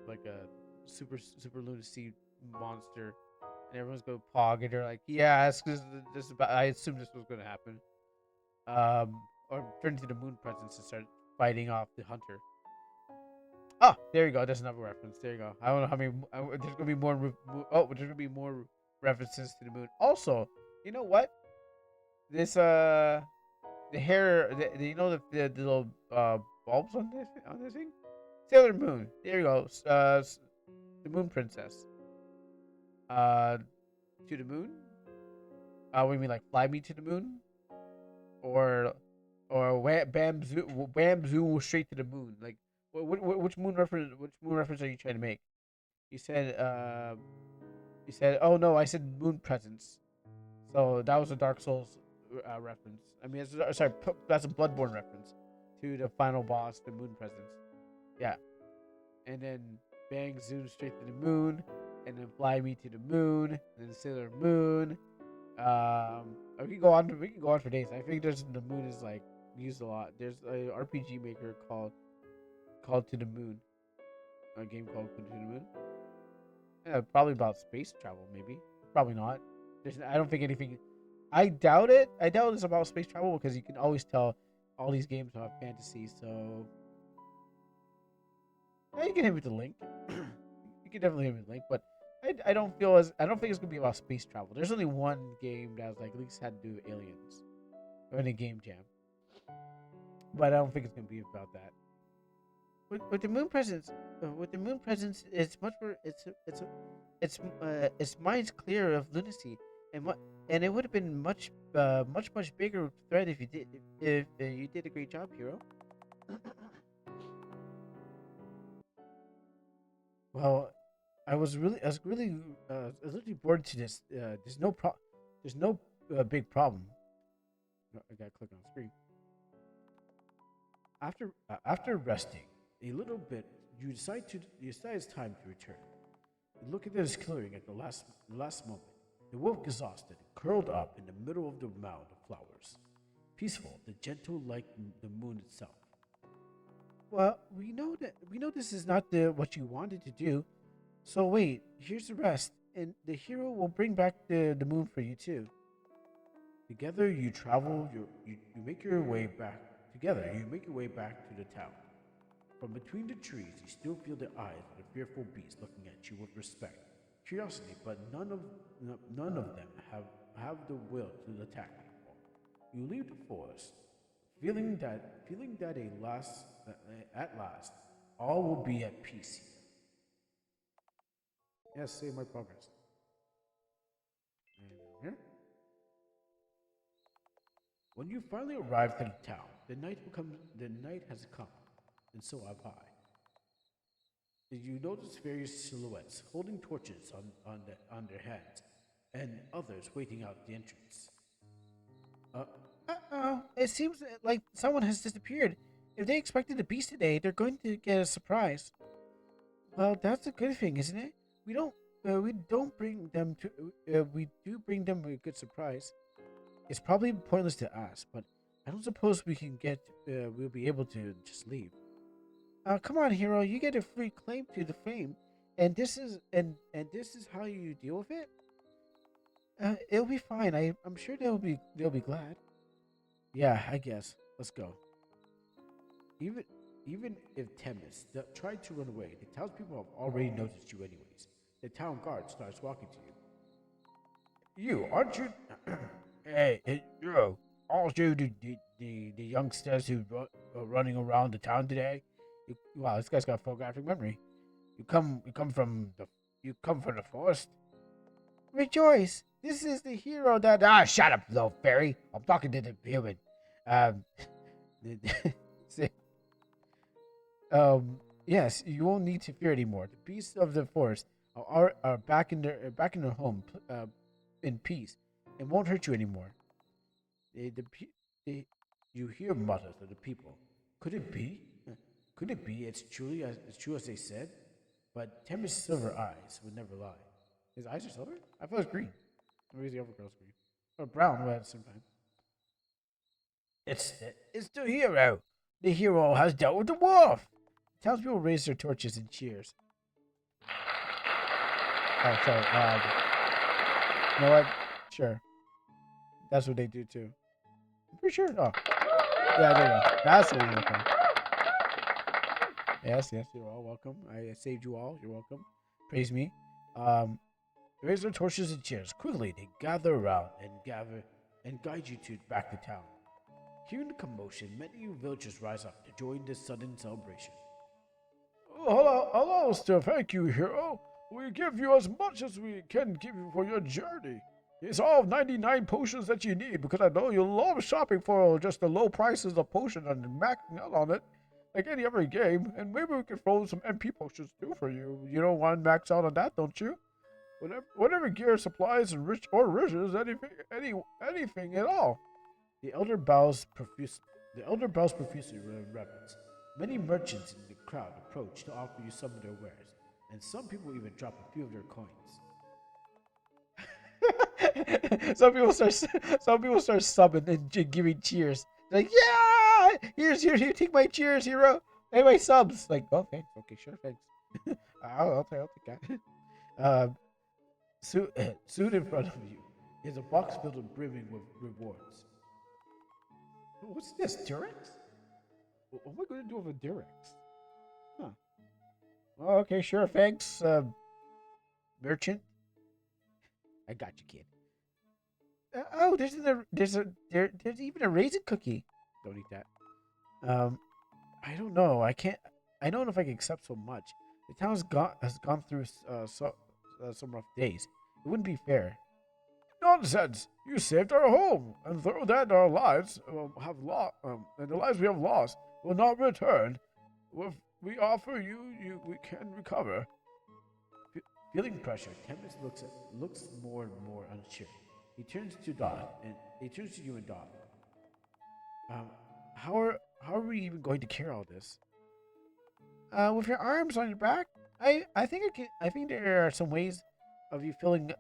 like a super lunacy monster, and everyone's gonna pog, and they're like, yeah, this is about, I assumed this was gonna happen. Or turn into the moon presence and start fighting off the hunter. Oh, there you go. There's another reference. There you go. I don't know how many. There's gonna be more. There's gonna be more references to the moon. Also, you know what? This the hair. You know the little bulbs on this thing. Sailor Moon. There you go. The Moon Princess. Uh, to the moon. What do you mean, like fly me to the moon, or bamboo straight to the moon? Like, which moon reference? Which moon reference are you trying to make? You said, oh no, I said moon presence. So that was a Dark Souls reference. I mean, sorry, that's a Bloodborne reference to the final boss, the moon presence. Yeah, and then bang, zoom straight to the moon, and then fly me to the moon, and then Sailor Moon. We can go on. We can go on for days. I think the moon is like used a lot. There's a RPG maker called To the Moon, a game called To the Moon. Yeah, probably about space travel, maybe. Probably not. I don't think anything. I doubt it. I doubt it's about space travel because you can always tell all these games have fantasy. So yeah, you can hit me with the link. You can definitely hit me with the link, but I don't think it's gonna be about space travel. There's only one game that's like at least had to do with aliens or in a game jam, but I don't think it's gonna be about that. With the moon presence, it's much more. Its mind's clear of lunacy, and it would have been much bigger threat if you did a great job, hero. Well, I was really, I was looking forward to this. There's no big problem. No, I gotta click on the screen. After resting a little bit, you decide it's time to return. You look at this clearing at the last moment. The wolf, exhausted, curled up in the middle of the mound of flowers, peaceful, the gentle like the moon itself. Well, we know this is not the what you wanted to do. So wait, here's the rest, and the hero will bring back the moon for you too. Together you travel, you make your way back. Together you make your way back to the town. From between the trees, you still feel the eyes of the fearful beast looking at you with respect, curiosity, but none of them have the will to attack anymore. You leave the forest, feeling that at last all will be at peace here. Yes, save my progress. And here. When you finally arrive to the town, the night has come, and so have I. You notice various silhouettes holding torches on their heads, and others waiting out the entrance. Uh, Uh-oh. It seems like someone has disappeared. If they expected the beast today, they're going to get a surprise. Well, that's a good thing, isn't it? We don't bring them to, we do bring them a good surprise. It's probably pointless to ask, but I don't suppose we'll be able to just leave. Come on, hero, you get a free claim to the fame, and this is how you deal with it? It'll be fine. I'm sure they'll be glad. Yeah, I guess. Let's go. Even even if Temis tried to run away, the townspeople have already noticed you anyways. The town guard starts walking to you. You, aren't you? Hey, you, aren't you the youngsters who are running around the town today? Wow, this guy's got a photographic memory. You come from the forest. Rejoice! This is the hero that. Ah, shut up, little fairy. I'm talking to the human. Um, yes, you won't need to fear anymore. The beasts of the forest are back in their home, in peace, and won't hurt you anymore. They, you hear mutters of the people. Could it be? Could it be? It's true as they said. But Temis' silver eyes would never lie. His eyes are silver? I thought it was green. Or is the other girl's green? Or brown, at the same time. It's the hero. The hero has dealt with the wolf. Townspeople raise their torches and cheers. Oh, sorry. You know what? Sure. That's what they do too. I'm pretty sure. Oh, yeah, there you go. That's what we're looking. Yes, you're all welcome. I saved you all. You're welcome. Praise me. Raise their torches and cheers. Quickly, they gather around and guide you back to town. Hearing the commotion, many villagers rise up to join this sudden celebration. Oh, hello, sir. Thank you, hero. We give you as much as we can give you for your journey. It's all 99 potions that you need, because I know you love shopping for just the low prices of potions and maxing out on it, like any other game. And maybe we can throw some MP potions too for you. You don't want to max out on that, don't you? Whatever gear, supplies, and riches, anything at all. The elder bows profusely in reverence. Many merchants in the crowd approach to offer you some of their wares, and some people even drop a few of their coins. some people start subbing and giving cheers. They're like, yeah, here, take my cheers, hero. Hey, my subs. Like, oh, thanks. Okay, sure, thanks. I'll take that. Soon in front of you is a box filled with brimming with rewards. What's this, Durex? What am I going to do with a Durex? Huh. Oh, okay, sure, thanks, merchant. I got you, kid. Oh, there's even a raisin cookie. Don't eat that. I don't know. I don't know if I can accept so much. The town has gone through some rough days. It wouldn't be fair. Nonsense! You saved our home, and through that our lives and the lives we have lost will not return. If we offer we can recover. Feeling pressure, Tempest looks more and more unsure. He turns to Dot, and he turns to you and Dot. Um, how are we even going to carry all this? With your arms on your back, I think I can. I think there are some ways of you feeling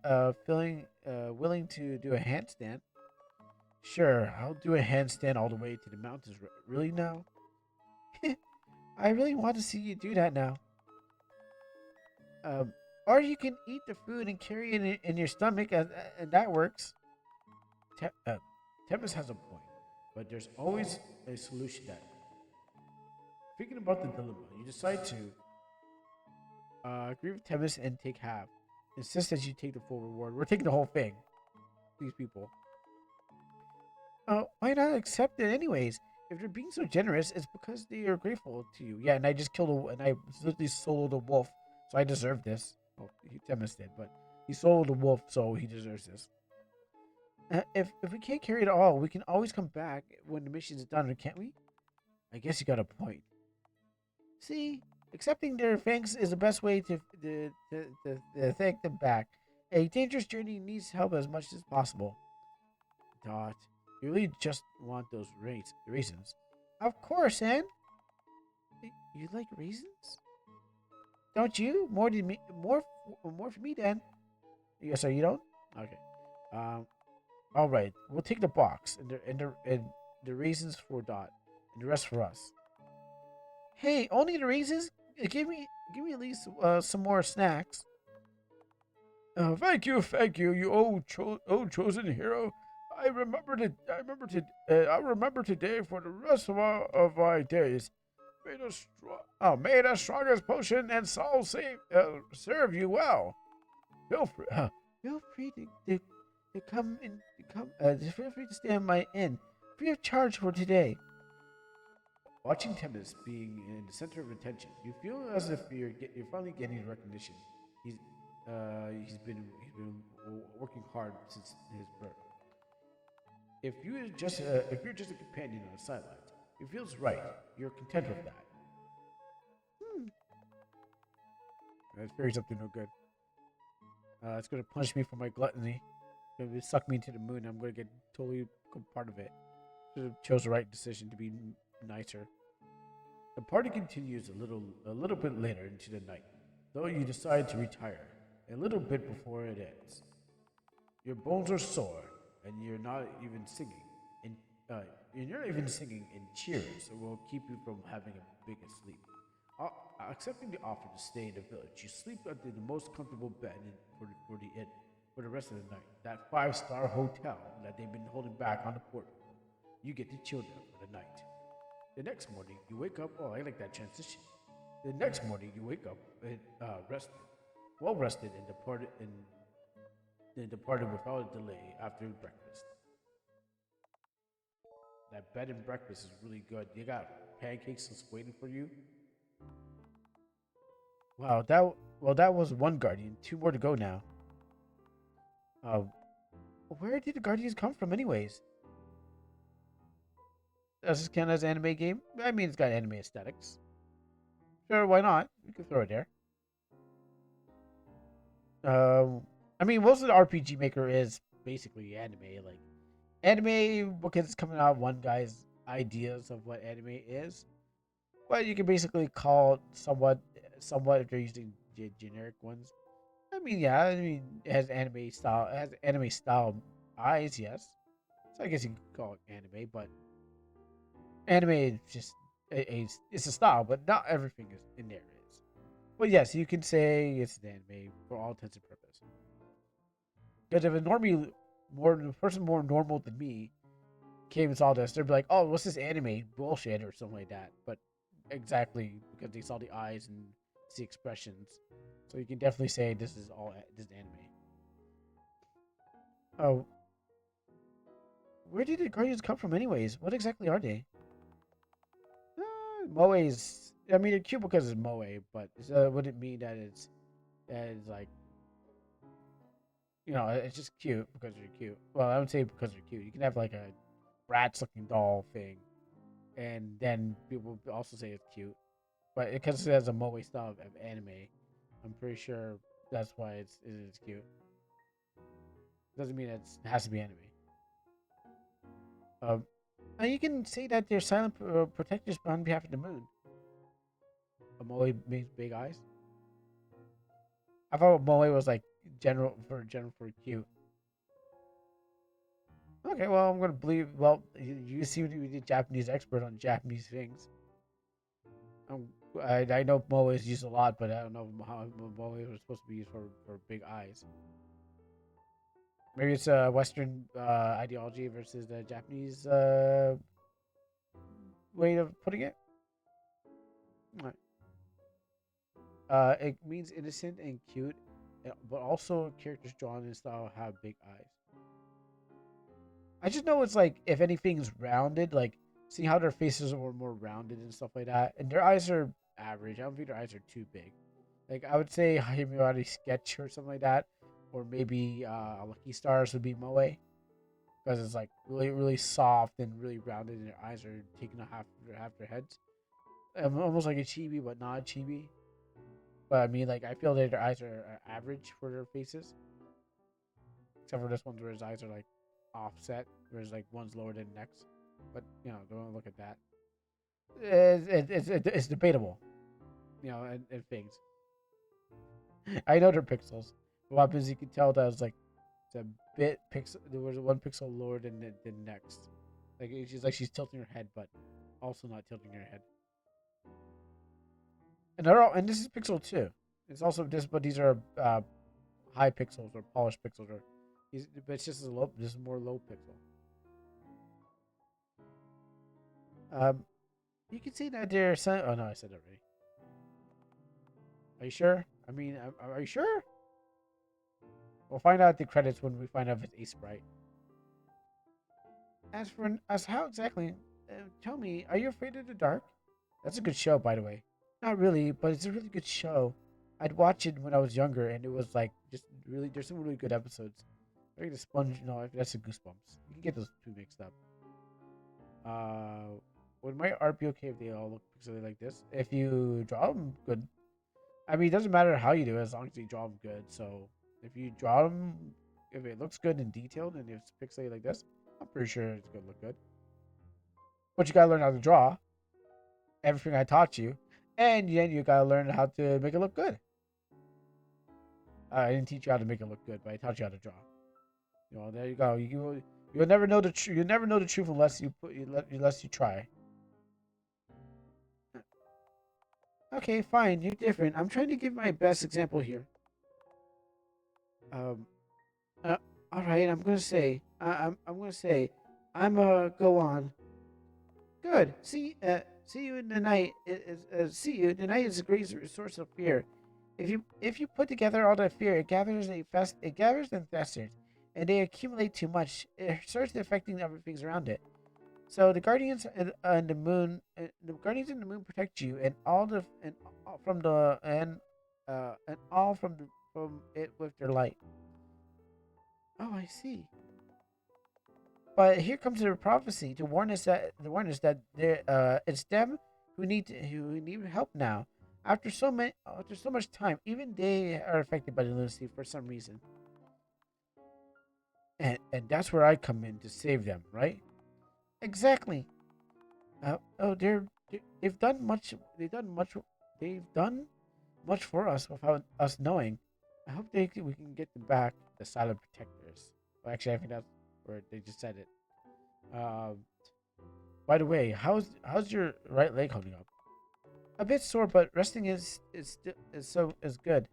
willing to do a handstand. Sure, I'll do a handstand all the way to the mountains. Really now? I really want to see you do that now. Um, or you can eat the food and carry it in your stomach, and that works. Te- uh, Tempest has a point, but there's always a solution. That thinking about the dilemma, you decide to agree with Tempest and take half. Insist that you take the full reward. We're taking the whole thing. These people. Why not accept it anyways? If they're being so generous, it's because they are grateful to you. Yeah, and I just killed and I literally soloed a wolf, so I deserve this. Oh, Tempest did, but he soloed a wolf, so he deserves this. If we can't carry it all, we can always come back when the mission is done, can't we? I guess you got a point. See, accepting their thanks is the best way to thank them back. A dangerous journey needs help as much as possible. Dot, you really just want those raisins? Of course, Anne. You like raisins? Don't you? More than me? More for me, then. Yes, sir. You don't? Okay. Um. All right. We'll take the box and the raisins for Dot, and the rest for us. Hey, only the raisins? Give me at least some more snacks. Thank you, you old chosen hero. I remember today for the rest of my days. May the strongest potion and soul serve you well. Feel free, feel free to come in, to come. Feel free to stay in my inn, free of charge for today. Watching Tempest being in the center of attention, you feel as if you're finally getting recognition. He's he's been working hard since his birth. If you're just a companion on the sidelines, it feels right. You're content with that. Hmm. That fairy's up to no good. It's gonna punish me for my gluttony. It's gonna suck me into the moon. I'm gonna get totally part of it. Should have chose the right decision to be nicer. The party continues a little bit later into the night, though you decide to retire a little bit before it ends. Your bones are sore, and and uh, you're not even singing in cheers, so will keep you from having a big sleep. Uh, Accepting the offer to stay in the village, you sleep under the most comfortable bed for the inn for the rest of the night. That five-star hotel that they've been holding back on the port. You get to chill there for the night. The next morning, you wake up. Oh, I like that transition. The next morning, you wake up and rested, well rested, and departed without a delay after breakfast. That bed and breakfast is really good. You got pancakes just waiting for you. Wow, that was one guardian. Two more to go now. Uh, where did the guardians come from, anyways? Does this count as an anime game? I mean, it's got anime aesthetics. Sure, why not? You can throw it there. Um, I mean, most of the RPG Maker is basically anime. Like anime because it's coming out of one guy's ideas of what anime is. But you can basically call it somewhat if they're using generic ones. I mean, yeah, I mean, it has anime style eyes, yes. So I guess you can call it anime, but anime is just it's a style, but not everything is in there is. But yes, you can say it's an anime for all intents and purposes. Because if a a person more normal than me came and saw this, they'd be like, "Oh, what's this anime bullshit?" or something like that. But exactly because they saw the eyes and the expressions, so you can definitely say this is anime. Oh, where did the Guardians come from, anyways? What exactly are they? Moe's. I mean, they're cute because it's Moe, but wouldn't mean that it's like it's just cute because they're cute. Well, I would say because they're cute. You can have like a Bratz looking doll thing, and then people also say it's cute. But because it has a Moe style of anime, I'm pretty sure that's why it's cute. Doesn't mean it has to be anime. Um, and you can say that they're silent protectors on behalf of the moon. Moe means big eyes. I thought Moe was like general for cute. Okay, well I'm gonna believe. Well, you seem to be the Japanese expert on Japanese things. Um, I know Moe is used a lot, but I don't know how Moe was supposed to be used for big eyes. Maybe it's a Western ideology versus the Japanese way of putting it. It means innocent and cute, but also characters drawn in style have big eyes. I just know it's like if anything's rounded, like see how their faces are more rounded and stuff like that, and their eyes are average. I don't think their eyes are too big. Like I would say Himawari Sketch or something like that, or maybe Lucky Stars would be Moe because it's like really soft and really rounded, and their eyes are taking a half their heads, almost like a chibi but not a chibi. But I mean, like I feel that their eyes are average for their faces, except for this one where his eyes are like offset, whereas like one's lower than the next. But you know, don't look at that. It's debatable, you know, and things. I know they're pixels. But what happens? You can tell that it's like it's a bit pixel. There was one pixel lower than the next. Like she's tilting her head, but also not tilting her head. And they're all, and this is pixel too. It's also this, but these are high pixels or polished pixels, or but it's just a low. This is more low pixel. You can see that they're. Oh no, I said that already. Are you sure? I mean, are you sure? We'll find out the credits when we find out if it's a sprite. As how exactly? Tell me, are you afraid of the dark? That's a good show, by the way. Not really, but it's a really good show. I'd watch it when I was younger, and it was like just really. There's some really good episodes. Maybe the sponge. No, that's a Goosebumps. You can get those two mixed up. Would my art be okay if they all look pixelated like this? If you draw them good, I mean, it doesn't matter how you do it as long as you draw them good. So if you draw them, if it looks good and detailed, and it's pixelated like this, I'm pretty sure it's gonna look good. But you gotta learn how to draw. Everything I taught you, and then you gotta learn how to make it look good. I didn't teach you how to make it look good, but I taught you how to draw. You know, there you go. You'll never know the truth. You'll never know the truth unless you try. Okay, fine. You're different. I'm trying to give my best example here. Um. All right. I'm gonna say. I'm gonna say. Go on. Good. See you in the night. See you. The night is a great source of fear. If you put together all that fear, it gathers and festers, and they accumulate too much. It starts affecting other things around it. So the guardians and the guardians in the moon protect you, and all from the and all from it with their light. Oh, I see. But here comes the prophecy to warn us that it's them who need help now. After so much time, even they are affected by the lunacy for some reason. And that's where I come in to save them, right? Exactly. They've done much. They've done much for us without us knowing. I hope we can get them back, the silent protectors. Well, actually, I think that's where they just said it. Um, by the way, how's your right leg holding up? A bit sore, but resting is good.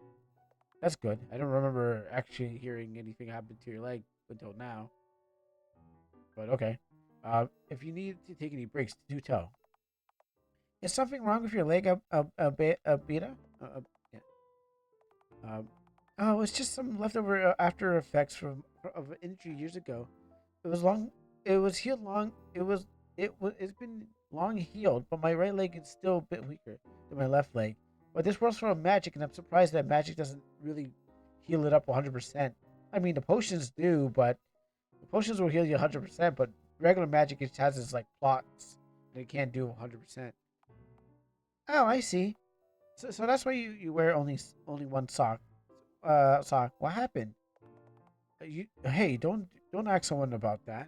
That's good. I don't remember actually hearing anything happen to your leg until now. But okay. If you need to take any breaks, do tell. Is something wrong with your leg, Beta? Yeah. Oh, it's just some leftover after effects of an injury years ago. It was long. It was healed long. It's been long healed, but my right leg is still a bit weaker than my left leg. But this world's full of magic, and I'm surprised that magic doesn't really heal it up 100%. I mean, the potions do, but the potions will heal you 100%. But regular magic just has its like plots, and it can't do 100%. Oh, I see. So that's why you wear only one sock. Sock, what happened? Hey, don't ask someone about that.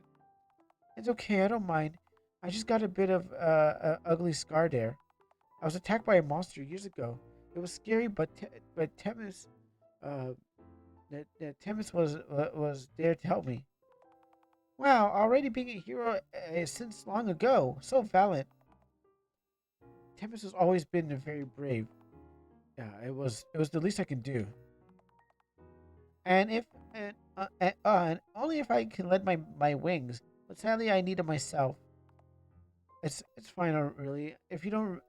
It's okay, I don't mind. I just got a bit of a ugly scar there. I was attacked by a monster years ago. It was scary, but Temis, uh, that Temis was there to help me. Wow, already being a hero since long ago. So valiant. Temis has always been very brave. Yeah, it was the least I could do. And if and only if I can let my wings. But sadly, I need it myself. It's fine, really. If you don't,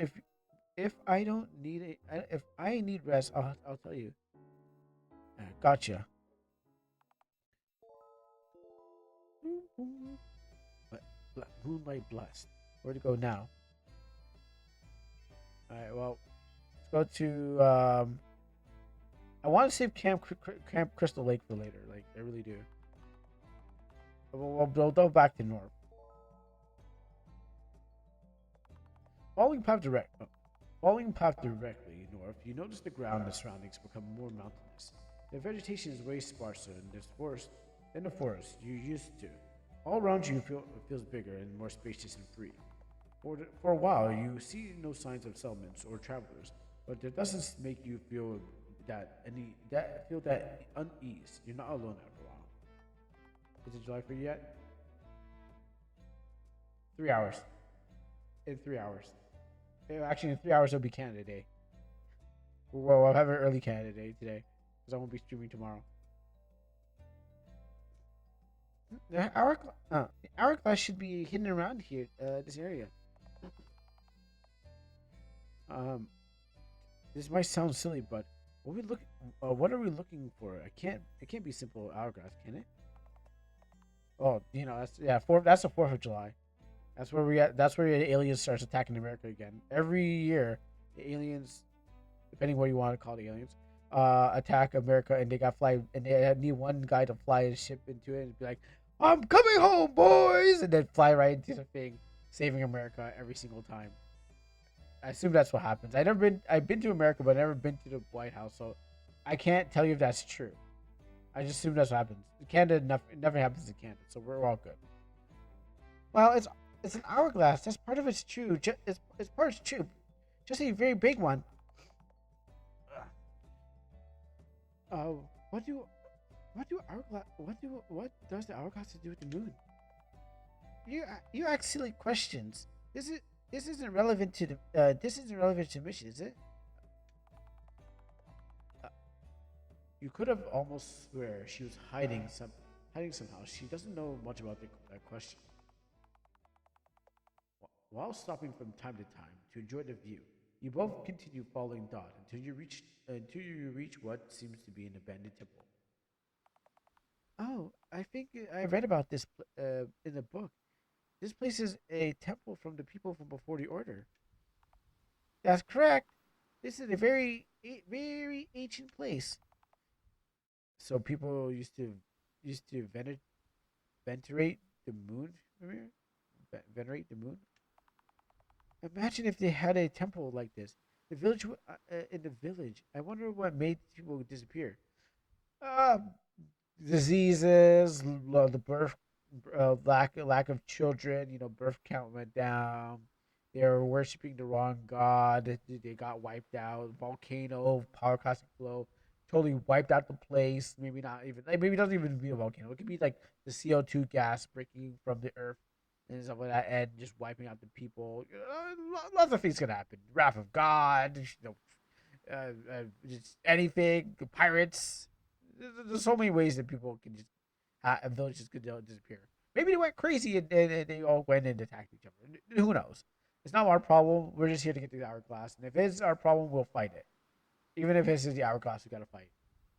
if I don't need it, if I need rest, I'll tell you. Gotcha. Moonlight-blessed. Where to go now? All right. Well, let's go to. I want to save Camp Crystal Lake for later. Like I really do. We'll go back to north. Following path direct. Following path directly north, you notice the ground and the surroundings become more mountainous. The vegetation is way sparser in the forest you used to. All around you feels bigger and more spacious and free. For a while, you see no signs of settlements or travelers, but that doesn't make you feel that unease. You're not alone after a while. Is it July for you yet? 3 hours. In 3 hours. Actually, in 3 hours it'll be Canada Day. Well, I'll have an early Canada Day today because I won't be streaming tomorrow. The hourglass should be hidden around here, this area. Um, this might sound silly, but what are we looking for? It can't be simple hourglass, can it? Oh, that's yeah. That's the 4th of July. That's where we at. That's where the aliens starts attacking America again. Every year, the aliens, depending what you want to call the aliens, attack America, and they need one guy to fly his ship into it and be like, "I'm coming home, boys," and then fly right into the thing, saving America every single time. I assume that's what happens. I've been to America, but never been to the White House, so I can't tell you if that's true. I just assume that's what happens. In Canada, it never happens in Canada, so we're all good. Well, it's an hourglass. That's part of it's true. It's part it's true. Just a very big one. Uh, what do what does the hourglass to do with the moon? You ask silly questions. This isn't relevant to the mission, is it? Uh, you could have almost swear she was hiding somehow. She doesn't know much about that question. While stopping from time to time to enjoy the view, you both continue following Dot until you reach what seems to be an abandoned temple. Oh, I think I read about this in the book. This place is a temple from the people from before the order. That's correct. This is a very ancient place. So people used to venerate the moon. Venerate the moon. Imagine if they had a temple like this. In the village. I wonder what made people disappear. Uh, Diseases, the birth, lack of children. Birth count went down. They were worshiping the wrong god. They got wiped out. Volcano, power classic flow, totally wiped out the place. Maybe not even like maybe it doesn't even be a volcano. It could be like the CO2 gas breaking from the earth and stuff like that, and just wiping out the people. Lots of things can happen. Wrath of God. Just anything. Pirates. There's so many ways that people can just villages could disappear. Maybe they went crazy and they all went and attacked each other. Who knows? It's not our problem. We're just here to get to the hourglass, and if it's our problem, we'll fight it. Even if it's the hourglass, we gotta fight.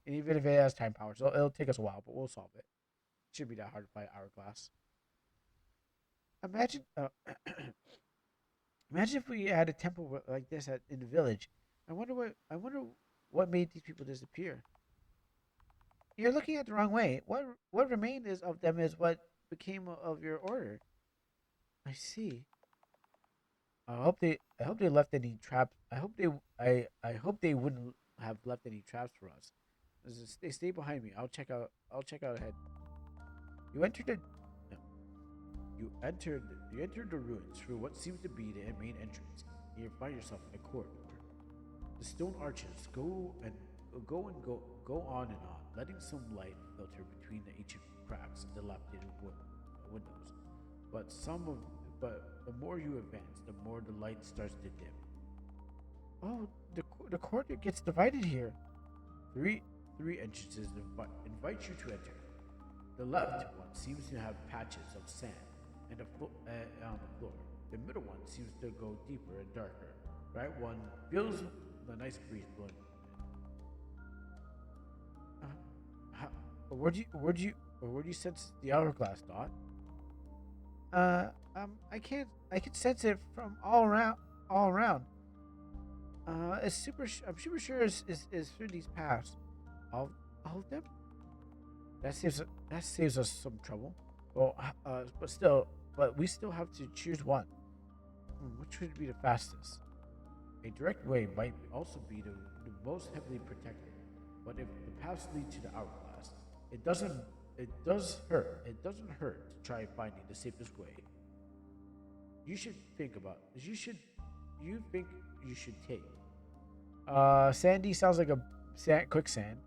And even if it has time powers, it'll take us a while, but we'll solve it. It shouldn't be that hard to fight hourglass. Imagine, imagine if we had a temple like this in the village. I wonder what made these people disappear. You're looking at the wrong way. What remained is of them is what became of your order. I see. I hope they left any traps. I hope they wouldn't have left any traps for us. Stay behind me. I'll check out ahead. You entered the no, you entered the ruins through what seems to be the main entrance. You find yourself in a corridor. The stone arches go on and on, letting some light filter between the ancient cracks and dilapidated windows. But some of but the more you advance, the more the light starts to dim. Oh, the corridor gets divided here. Three three entrances invite you to enter. The left one seems to have patches of sand and on the floor. The middle one seems to go deeper and darker. Right one feels the nice breeze blowing. Uh, how, where do you sense the hourglass, Dot? I can sense it from all around. I'm super sure is through these paths. All, all of them? That saves us some trouble. Well, but we still have to choose one. Which would be the fastest? A direct way might also be the most heavily protected. But if the paths lead to the hourglass, it doesn't. It does hurt. It doesn't hurt to try finding the safest way. You should think about. You think you should take? Sandy sounds like a quicksand.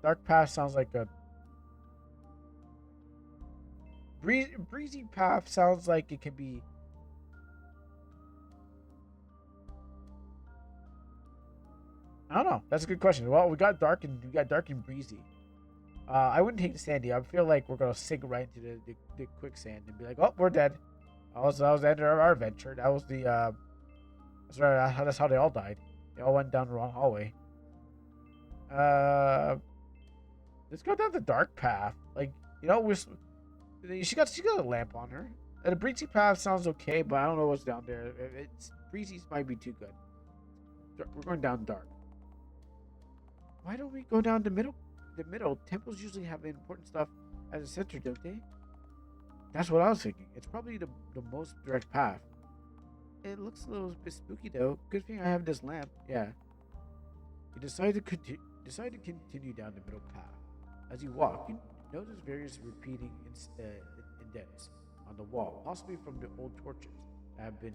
Dark path sounds like a breezy path. Sounds like it could be. I don't know. That's a good question. Well, we got dark and breezy. I wouldn't take the sandy. I feel like we're gonna sink right into the quicksand and be like, oh, we're dead. That was the end of our adventure. That was the that's how they all died. They all went down the wrong hallway. Let's go down the dark path. Like, you know, she got a lamp on her. And the breezy path sounds okay, but I don't know what's down there. It's breezy's might be too good. We're going down dark. Why don't we go down the middle? The middle temples usually have important stuff at the center, don't they? That's what I was thinking. It's probably the most direct path. It looks a little bit spooky though. Good thing I have this lamp. Yeah. You decide to continue down the middle path. As you walk, you notice various repeating indents on the wall, possibly from the old torches that have been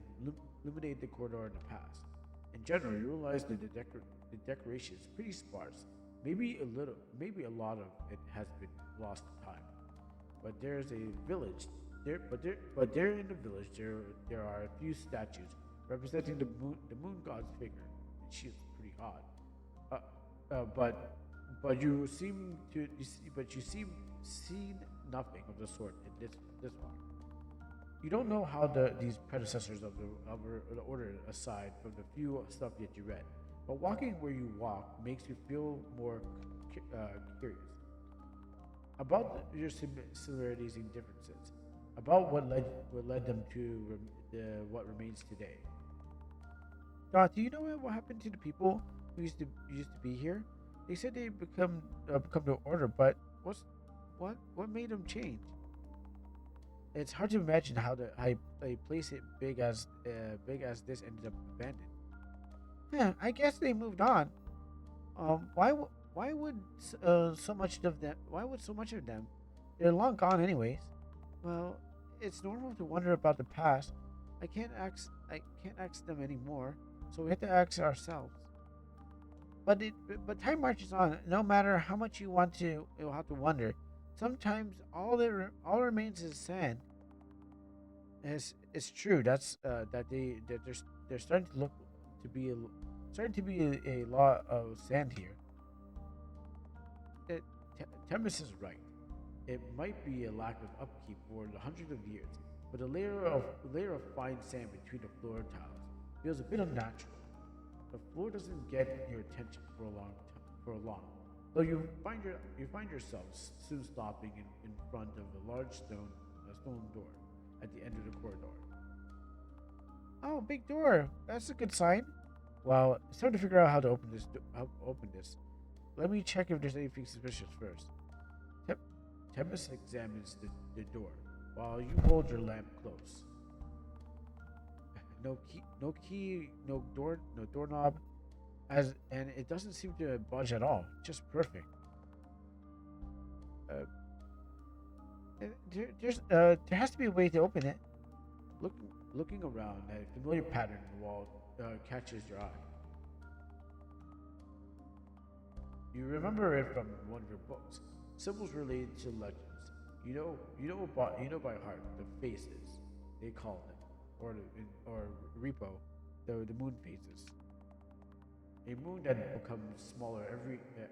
illuminated the corridor in the past. In general, you realize that the decoration is pretty sparse. Maybe a lot of it has been lost to time. But there's a village but there in the village there are a few statues representing the moon god's figure. And she is pretty hot. But you seem seen nothing of the sort in this one. You don't know how these predecessors of the order, aside from the few stuff that you read, but walking where you walk makes you feel more curious about your similarities and differences, about what led them to what remains today. Dot, do you know what happened to the people who used to be here? They said they become the order, but what made them change? It's hard to imagine how a place it big as this ended up abandoned. Yeah, I guess they moved on. Why would so much of them? Why would so much of them? They're long gone, anyways. Well, it's normal to wonder about the past. I can't ask them anymore, so we have to ask ourselves. But time marches on. No matter how much you'll have to wonder. Sometimes all remains is sand. It's true. They're starting to look to be a lot of sand here. Temis is right. It might be a lack of upkeep for the hundreds of years, but a layer of fine sand between the floor tiles feels a bit unnatural. The floor doesn't get your attention for a long. Though you find yourselves soon stopping in front of a large stone door at the end of the corridor. Oh, big door! That's a good sign. Well, it's time to figure out how to open this. Let me check if there's anything suspicious first. Tempest examines the door while you hold your lamp close. No doorknob, and it doesn't seem to budge at all. Just perfect. Uh, there has to be a way to open it. Looking around, a familiar pattern in the wall catches your eye. You remember it from one of your books. Symbols related to legends. You know by heart the faces they call them, or repo, the moon phases. A moon that becomes smaller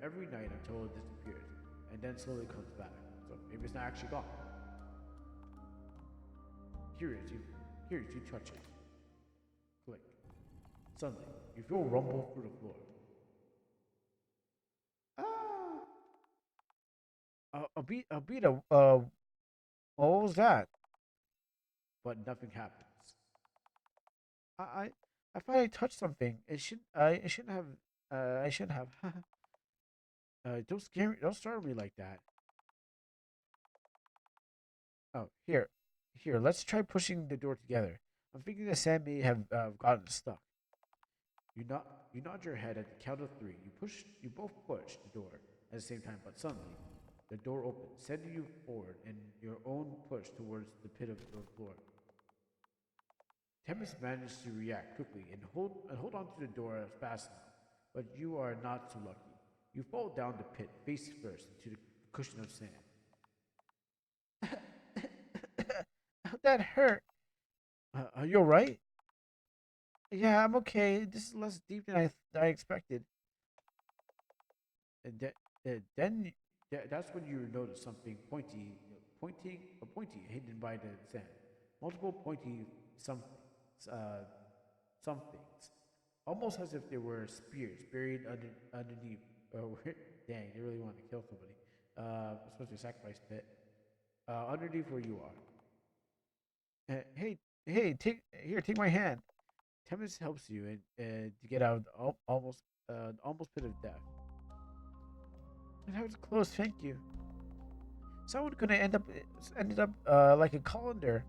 every night until it disappears, and then slowly comes back. So maybe it's not actually gone. Curious, you touch it. Click. Suddenly, you feel a rumble through the floor. Ah! A beat. What was that? But nothing happens. I, I, I thought I touched something. I shouldn't have. I shouldn't have. Don't scare me. Don't startle me like that. Oh, here. Let's try pushing the door together. I'm thinking the sand may have gotten stuck. You nod your head at the count of three. You both push the door at the same time, but suddenly, the door opens, sending you forward in your own push towards the pit of the floor. Tempest manages to react quickly and hold on to the door fast enough, but you are not so lucky. You fall down the pit face first into the cushion of sand. That hurt. Are you alright? Yeah, I'm okay. This is less deep than I expected. And then that's when you notice something pointy hidden by the sand. Multiple pointy uh, somethings, almost as if they were spears buried underneath. Oh, dang! They really want to kill somebody. Supposed to sacrifice pit. Underneath where you are. Hey, take my hand. Temis helps you to get out of almost pit of death. And that was close. Thank you. Someone could have ended up like a colander.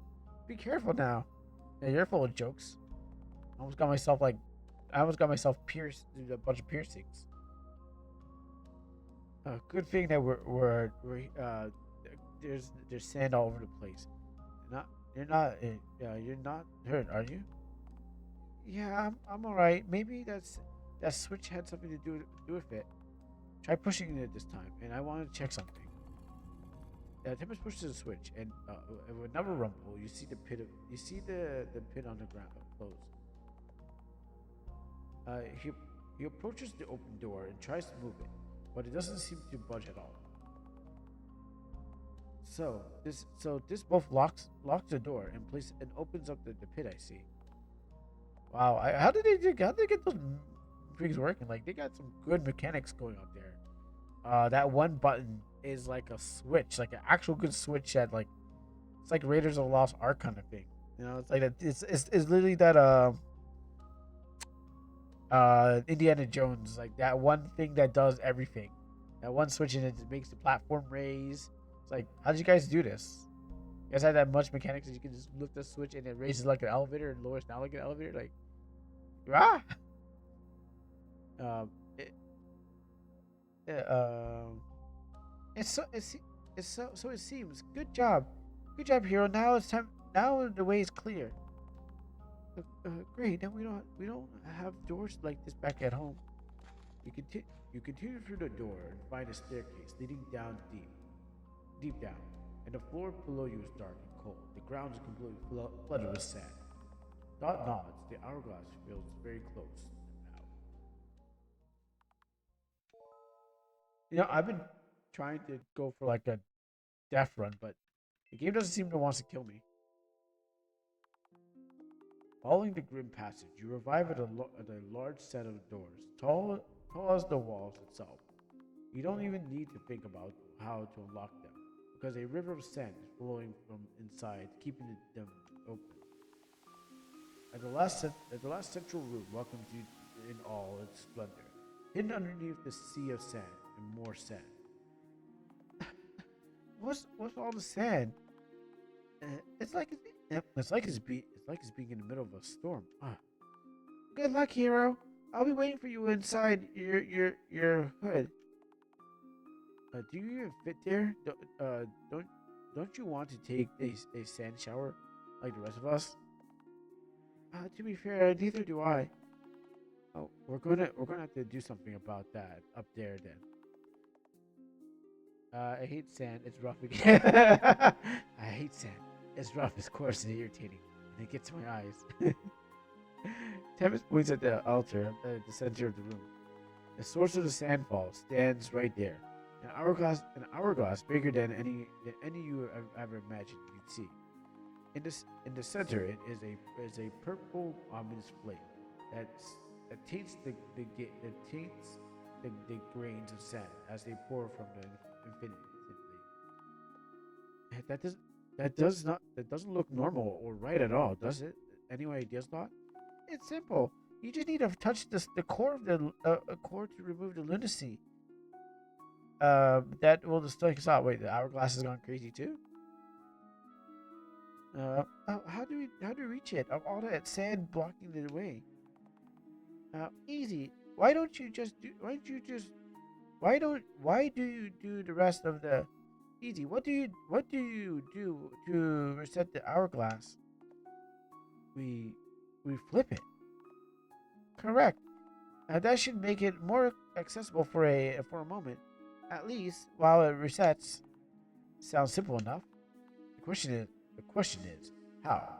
Be careful now. Yeah, you're full of jokes. I almost got myself pierced a bunch of piercings. Good thing that there's sand all over the place. Not you're not hurt, are you? Yeah, I'm all right. Maybe that switch had something to do with it. Try pushing it this time, and I want to check something. Tempest pushes the switch, and with another rumble, you see the pit on the ground close. Uh, he he approaches the open door and tries to move it, but it doesn't seem to budge at all. So this both locks the door and opens up the pit. I see. Wow, how did they get those things working? Like they got some good mechanics going on there. That one button is like a switch, like an actual good switch that like it's like Raiders of the Lost Ark kind of thing. You know, it's like that. It's literally that Indiana Jones, like that one thing that does everything. That one switch and it makes the platform raise. It's like, how did you guys do this? You guys had that much mechanics that you can just lift the switch and it raises like an elevator and lowers down like an elevator. Like, ah, um, it, uh, um, it's so it's so it seems. Good job, hero. Now it's time. Now the way is clear. Great. Now we don't have doors like this back at home. You continue you continue through the door and find a staircase leading down deep down, and the floor below you is dark and cold. The ground is completely flooded with sand. Dot nods. The hourglass feels very close now. I've been trying to go for like a death run, but the game doesn't seem to want to kill me. Following the grim passage, you arrive at a large set of doors, tall as the walls itself. You don't even need to think about how to unlock them, because a river of sand is flowing from inside, keeping them open. At the last central room welcomes you in all its splendor, hidden underneath the sea of sand and more sand. What's all the sand? Uh, it's like it's like it's being in the middle of a storm. Ah, good luck, hero. I'll be waiting for you inside your hood. Do you even fit there? Don't don't you want to take a sand shower like the rest of us? To be fair, neither do I. Oh, we're gonna have to do something about that up there then. I hate sand. It's rough again. I hate sand. It's rough, it's coarse, and irritating, and it gets in my eyes. Tempest points at the altar at the center of the room. The source of the sandfall stands right there, an hourglass bigger than any you have ever imagined you'd see. In the center, it is a purple ominous flame that's, that taints the grains of sand as they pour from the infinity. That does that doesn't look normal or right at all, does it? Any ideas, Dot? It's simple. You just need to touch the core of the core to remove the lunacy. That will just take us out. Wait, the hourglass is going crazy too. How do we reach it? All that sand blocking the way. Easy. Why don't you just do? Why don't you just? Why do you do the rest of the? Easy. What do you do to reset the hourglass? We we flip it. Correct. That should make it more accessible for a moment, at least while it resets. Sounds simple enough. The question is the question is how.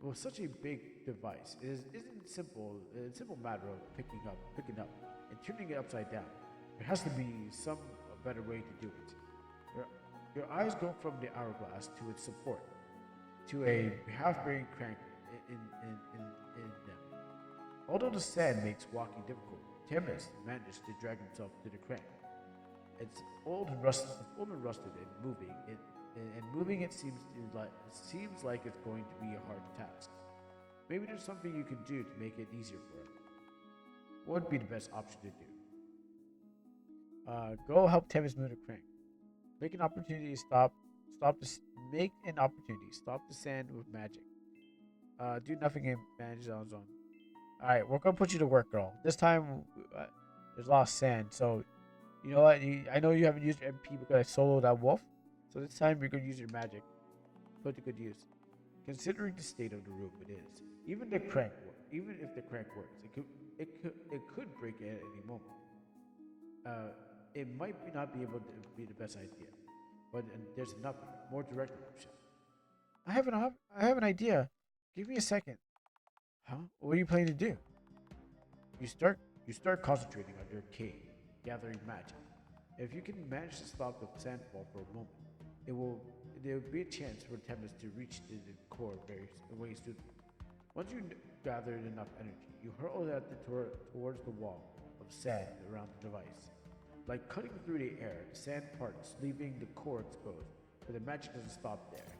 With such a big device, isn't simple. It's a simple matter of picking up, and turning it upside down. There has to be some better way to do it. Your, your eyes go from the hourglass to its support, to a half-buried crank in them. Although the sand makes walking difficult, Tempest managed to drag himself to the crank. It's old and rusted, and moving it seems like it's going to be a hard task. Maybe there's something you can do to make it easier for him. What would be the best option to do? Go help Tempest move the crank. Make an opportunity stop. Stop the make an opportunity. Stop the sand with magic. Do nothing and manage it on its own. All right, we're gonna put you to work, girl. This time, there's a lot of sand, so you know what? I know you haven't used your MP because I soloed that wolf. So this time you're gonna use your magic. Put it to good use. Considering the state of the room, it is. Even if the crank works, it could break at any moment. Uh, it might not be able to be the best idea, but there's another, more direct option. I have an idea. Give me a second. Huh? What are you planning to do? You start you start concentrating on your cave, gathering magic. If you can manage to stop the sandfall for a moment, it will there will be a chance for Tempest to reach the core very soon. Once you gathered enough energy, you hurl it towards the wall of sand around the device. Like cutting through the air, the sand parts, leaving the core exposed, but the magic doesn't stop there.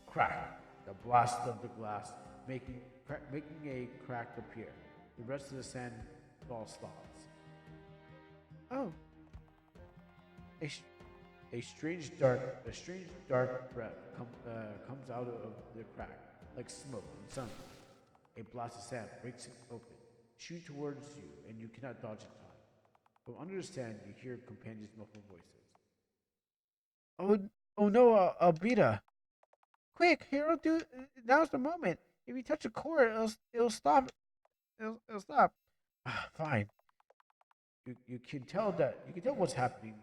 Crack! The blast of the glass, making a crack appear. The rest of the sand ball stops. Oh, a, a strange dark breath comes out of the crack, like smoke and sun. A blast of sand breaks it open, shoots towards you, and you cannot dodge in time. From under the sand, you hear companions' muffled voices. Oh, oh no, Albita! Quick, Hero, do now's the moment. If you touch a core, it'll stop. It'll stop. Fine. You can tell what's happening.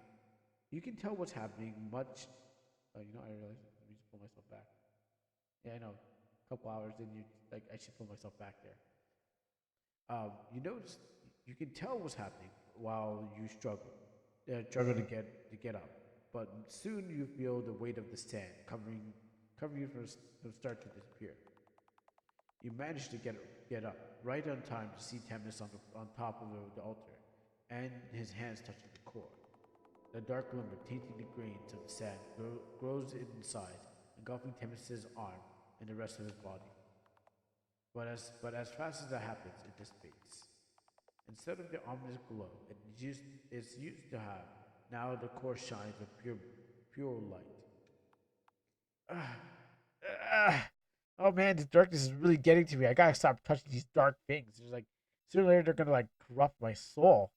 You can tell what's happening much. I realize. Let me just pull myself back. Yeah, I know. A couple hours, then you like I should pull myself back there. You notice you can tell what's happening while you struggle to get up. But soon you feel the weight of the sand covering you from start to disappear. You manage to get up right on time to see Temnis on top of the altar, and his hands touching the core. The dark glimmer tainting the grains of the sand grows inside, engulfing Temnis's arm and the rest of his body. But as fast as that happens, it dissipates. Instead of the ominous glow it's used to have, now the core shines with pure light. Ah, ah. Oh man, this darkness is really getting to me. I gotta stop touching these dark things. There's like sooner or later they're gonna like corrupt my soul.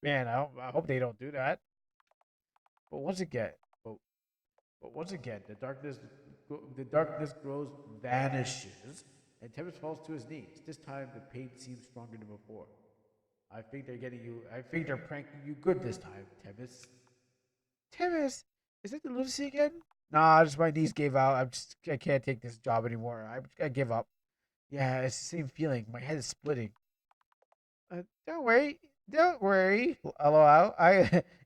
Man, I hope they don't do that. But once again, but, but once again, the darkness grows, vanishes, and Tempest falls to his knees. This time, the pain seems stronger than before. I think they're getting you. I think they're pranking you good this time, Tempest. Tempest, is it the lunacy again? Nah, just my knees gave out. I can't take this job anymore. I give up. Yeah, it's the same feeling. My head is splitting. Don't worry. Don't worry. LOL.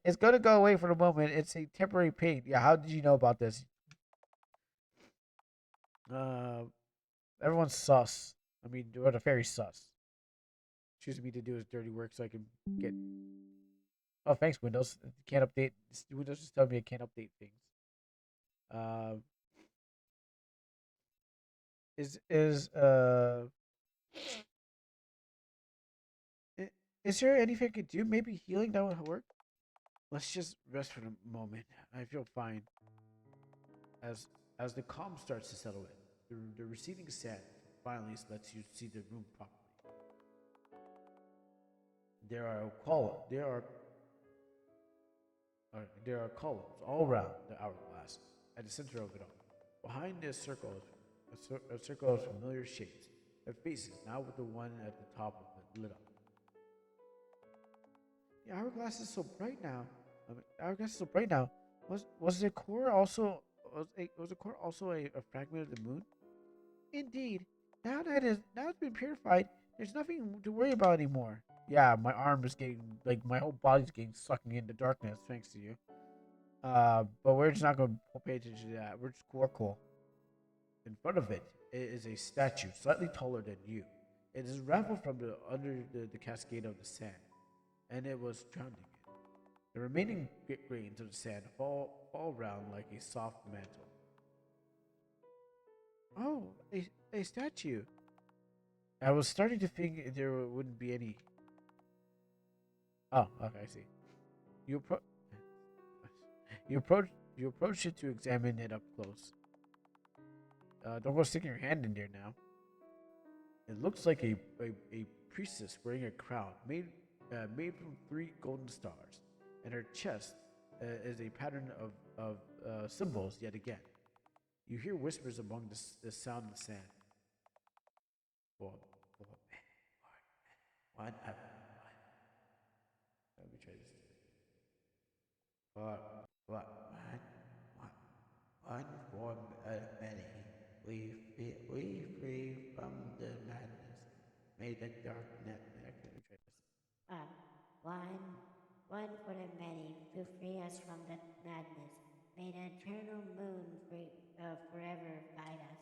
It's gonna go away for the moment. It's a temporary pain. Yeah, how did you know about this? Uh, everyone's sus. I mean, what a fairy sus. Choosing me to do his dirty work so I can get. Oh, thanks, Windows. Can't update. Windows just telling me I can't update things. Uh, is i- is there anything I could do? Maybe healing that would work. Let's just rest for a moment. I feel fine. As as the calm starts to settle in, the receding sand finally lets you see the room properly. There are columns all around the hourglass, at the center of it all. Behind this circle is a circle of familiar shapes and faces, now with the one at the top of it lit up. The hourglass is so bright now. Hourglass is so bright now. Was the core also was the core also a fragment of the moon? Indeed. Now it's been purified, there's nothing to worry about anymore. Yeah, my arm is getting like my whole body's getting sucking into darkness thanks to you. But we're just not going to pay attention to that. We're just cool. In front of it is a statue slightly taller than you. It is raveled from under the cascade of the sand, and it was drowning it. The remaining grains of the sand fall all round like a soft mantle. Oh, a statue. I was starting to think there wouldn't be any. Oh, okay, I see. You appro- you approach you approach it to examine it up close. Don't go sticking your hand in there now. It looks like a priestess wearing a crown made from three golden stars, and her chest is a pattern of symbols yet again. You hear whispers among the sound of the sand. Well, what? Let me try this. What? What? One for many. We free from the madness. May the dark net. Let me try this. Uh, one, one for the many, to free us from the madness. May the eternal moon forever guide us.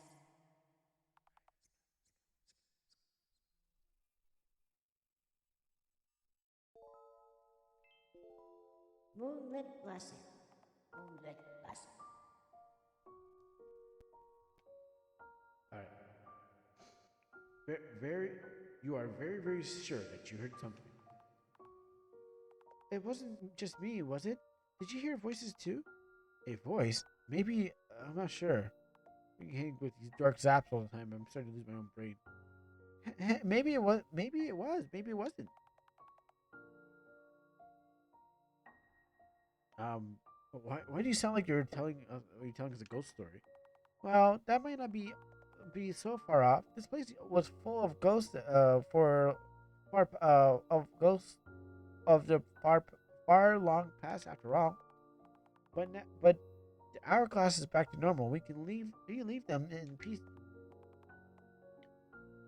Moonlit-blessed, moonlit-blessed. All right. Very, you are very sure that you heard something. It wasn't just me, was it? Did you hear voices too? A voice? Maybe I'm not sure. Hitting with these dark zaps all the time, I'm starting to lose my own brain. Maybe it was. Maybe it was. Maybe it wasn't. Um, why do you sound like you're telling us a ghost story? Well, that might not be so far off. This place was full of ghosts. Of ghosts of the far long past. After all, but the hourglass is back to normal. We can leave them in peace.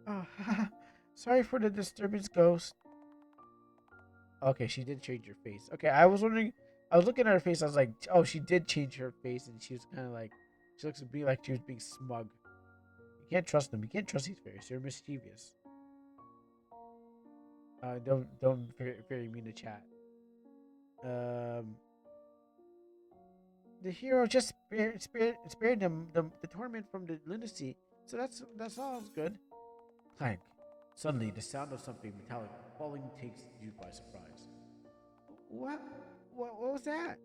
Oh, sorry for the disturbance, ghost. Okay, she did change her face. Okay, I was wondering. I was looking at her face. I was like, oh, she did change her face, and she was kind of like, she looks to be like she was being smug. You can't trust them. You can't trust these fairies. They're mischievous. Don't fairy me in the chat. Um, the hero just spared them the torment from the lunacy. So that sounds good. Clank. Suddenly, the sound of something metallic falling takes you by surprise. What? What was that?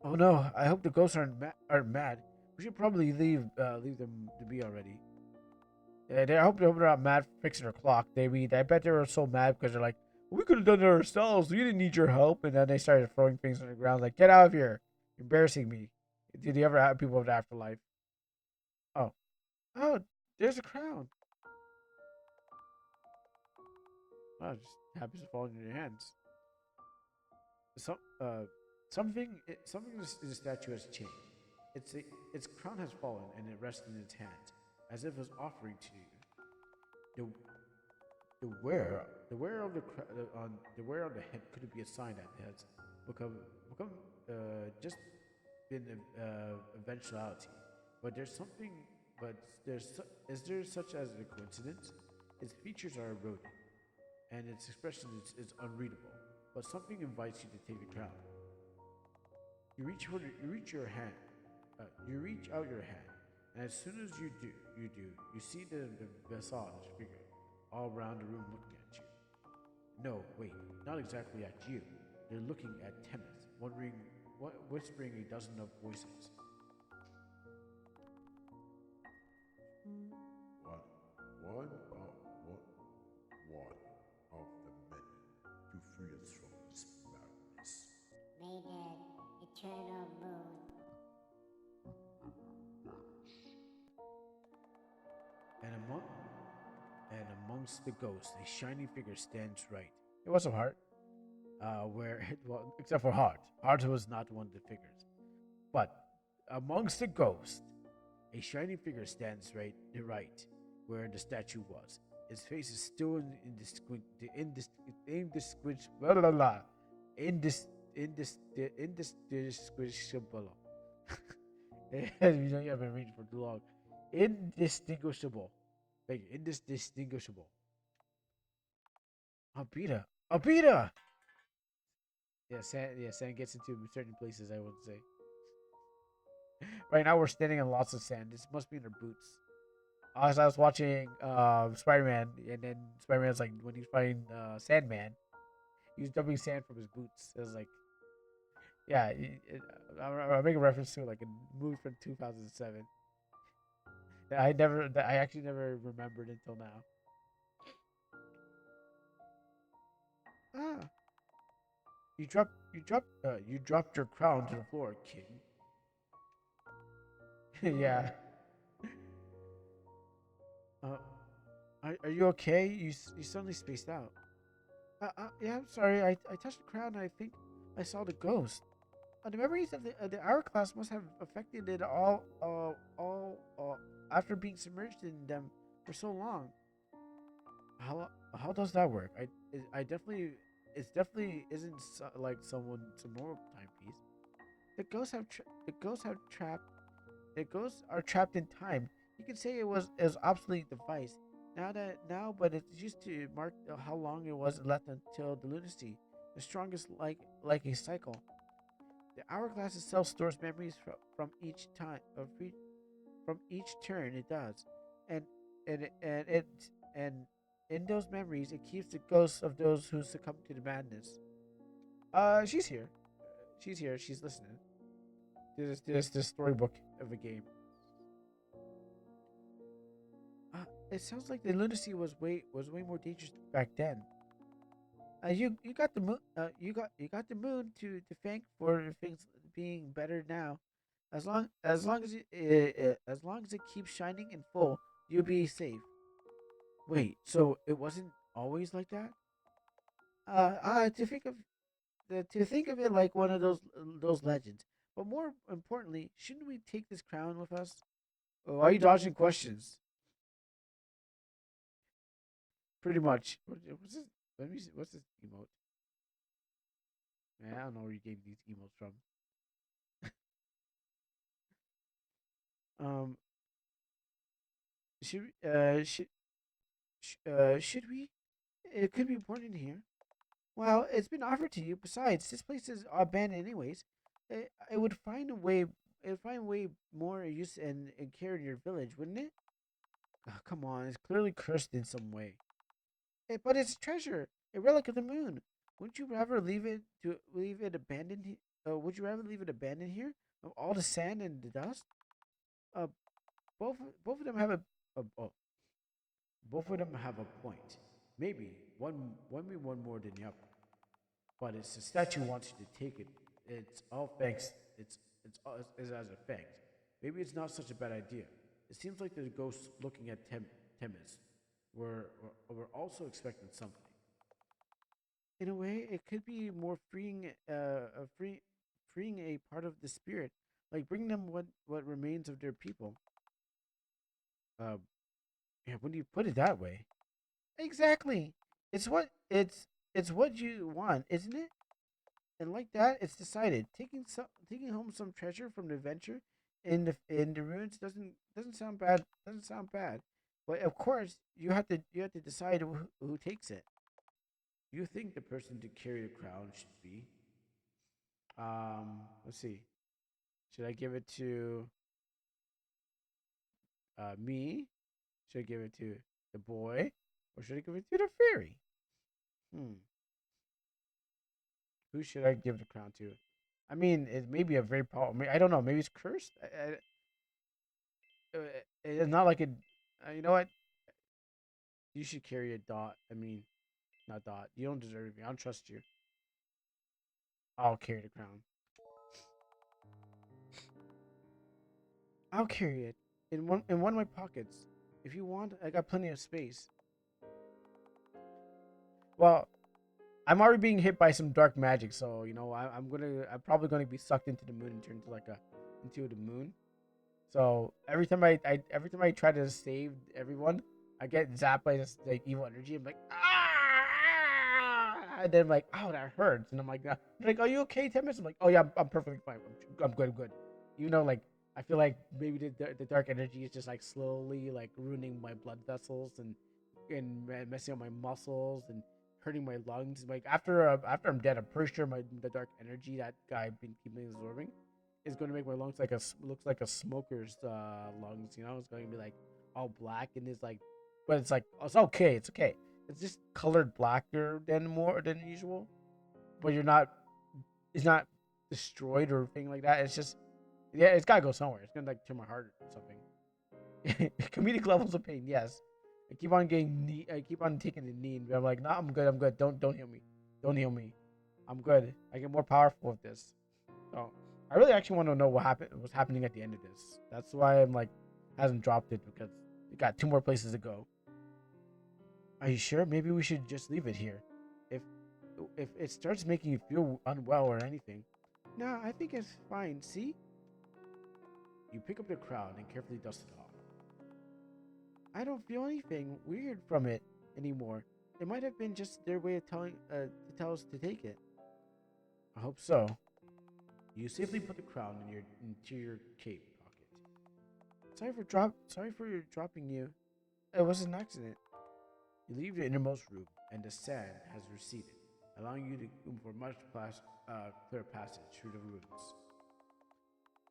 Oh no! I hope the ghosts aren't mad. We should probably leave them to be already. I hope they're not mad for fixing their clock. I bet they were so mad because they're like, We could have done it ourselves. We didn't need your help. And then they started throwing things on the ground, like, get out of here. You're embarrassing me. Did you ever have people of the afterlife? Oh. Oh, there's a crown. Oh, it just happens to fall into your hands. Some, something in the statue has changed. Its crown has fallen and it rests in its hands, as if it was offering to you. The wearer of the wearer on the head could be a sign that it has become just been eventuality. But there's something. But is there such as a coincidence? Its features are eroded, and its expression is unreadable. But something invites you to take the crown. You reach your hand. You reach out your hand, and as soon as you see the visage figure all around the room looking at you. No, wait, not exactly at you. They're looking at Temeth, wondering, whispering a dozen of voices. One, one of one, one of the many to free us from this madness. May that eternal moon And among and amongst the ghosts, a shiny figure stands right. It was a heart, well, except for Heart. Heart was not one of the figures. But amongst the ghosts, a shiny figure stands right where the statue was. Its face is still blah, blah, blah, indis, indistinguishable. You know you have been reading for too long. Indistinguishable. Thank you. Indistinguishable. Albita. Albita! Sand gets into certain places, I would say. Right now we're standing in lots of sand. This must be in our boots. As I was watching Spider Man, and then Spider Man's like, when he's fighting Sandman, he was dumping sand from his boots. It was like, yeah, I'll make a reference to like a movie from 2007 that I actually never remembered until now. Ah, you dropped your crown to the floor, King. Yeah. Uh, are you okay? You suddenly spaced out. Yeah, I'm sorry. I touched the crown and I think I saw the ghost. The memories of the hourglass must have affected it after being submerged in them for so long. How does that work? I definitely it's definitely isn't like some normal timepiece. The ghosts have trapped the ghosts are trapped in time. You could say it was an obsolete device. But it's used to mark how long it was left until the lunacy, the strongest like a cycle. The hourglass itself stores memories from each time from each turn it does, and and in those memories it keeps the ghosts of those who succumb to the madness. She's here. She's here. She's listening. This storybook of a game. It sounds like the lunacy was way more dangerous back then. You got the moon. You got the moon to thank for things being better now. As long as it keeps shining in full, you'll be safe. Wait, so it wasn't always like that? To think of to think of it like one of those legends. But more importantly, shouldn't we take this crown with us? Oh, why are you dodging questions? Pretty much. What's this? Let me see. What's this emote? Man, I don't know where you gave these emotes from. Um, should we, should we? It could be important in here. Well, it's been offered to you. Besides, this place is abandoned anyways. It would find a way. It would find a way more use and care in your village, wouldn't it? Oh, come on, it's clearly cursed in some way. But it's a treasure, a relic of the moon. Wouldn't you rather leave it abandoned? Would you rather leave it abandoned here? Of all the sand and the dust? Uh, both both of them have a oh, both of them have a point. Maybe, one more than the other. But it's the statue wants you to take it. It's all thanks. It's as a thanks. Maybe it's not such a bad idea. It seems like the ghost looking at Temis. We're also expecting something. In a way, it could be more freeing, freeing a part of the spirit, like bring them what remains of their people. Uh, yeah, when you put it that way, exactly. It's what you want, isn't it? And like that, it's decided. Taking home some treasure from the adventure in the ruins doesn't sound bad. Doesn't sound bad. But of course, you have to decide who takes it. You think the person to carry the crown should be? Let's see. Should I give it to me? Should I give it to the boy, or should I give it to the fairy? Hmm. Who should I give the crown to? I mean, it may be a very powerful. I don't know. Maybe it's cursed. It's not like it. You know what? You should carry a dot. I mean, not dot. You don't deserve me. I don't trust you. I'll carry the crown. I'll carry it in one of my pockets. If you want, I got plenty of space. Well, I'm already being hit by some dark magic, so you know I'm probably gonna be sucked into the moon and turned into into the moon. So every time I try to save everyone, I get zapped by this like evil energy. I'm like, ah, and then I'm like, oh, that hurts, and I'm like, they're like, are you okay, Timus? I'm like, oh yeah, I'm perfectly fine. I'm good, I'm good. You know, like I feel like maybe the dark energy is just like slowly like ruining my blood vessels and messing up my muscles and hurting my lungs. Like after I'm dead, I'm pretty sure the dark energy that guy been keeping absorbing is going to make my lungs like looks like a smoker's lungs. You know, it's going to be like all black and it's like, but it's like it's okay. It's okay. It's just colored blacker than more than usual, but you're not. It's not destroyed or anything like that. It's just yeah. It's gotta go somewhere. It's gonna like turn my heart or something. Comedic levels of pain. Yes. I keep on getting knee. I keep on taking the knee, and I'm like, nah, I'm good. I'm good. Don't heal me. Don't heal me. I'm good. I get more powerful with this. So I really actually want to know what's happening at the end of this. That's why I'm like hasn't dropped it because we got two more places to go. Are you sure? Maybe we should just leave it here. If if it starts making you feel unwell or anything. No, I think it's fine. See? You pick up the crown and carefully dust it off. I don't feel anything weird from it anymore. It might have been just their way of telling to tell us to take it. I hope so. You safely put the crown into your cape pocket. Sorry for dropping you. It was an accident. You leave the innermost room, and the sand has receded, allowing you to for much clear passage through the ruins.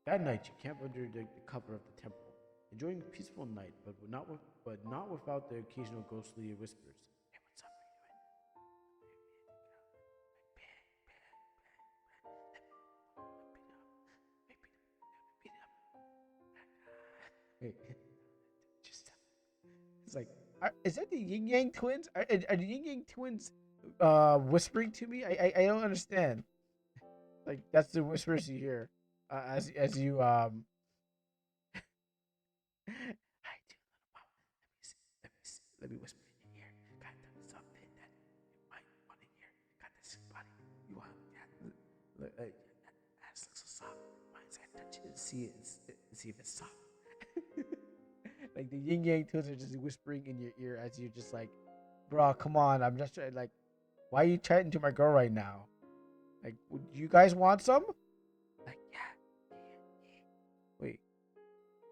That night, you camp under the cover of the temple, enjoying a peaceful night, but not without the occasional ghostly whispers. Hey, what's up? Hey, just it's like, is that the Yin Yang twins? Are the Yin Yang twins whispering to me? I don't understand. Like that's the whispers you hear as you Hi, dear little mama. Let me whisper in your ear. Got something that you might want to hear. Got this body. You want that? Look, that ass looks so soft. Mine's gonna touch it and see if it's soft. Like the yin yang twins are just whispering in your ear as you're just like, bro, come on. I'm just trying, like, why are you chatting to my girl right now? Like, would you guys want some? Like, yeah. Wait,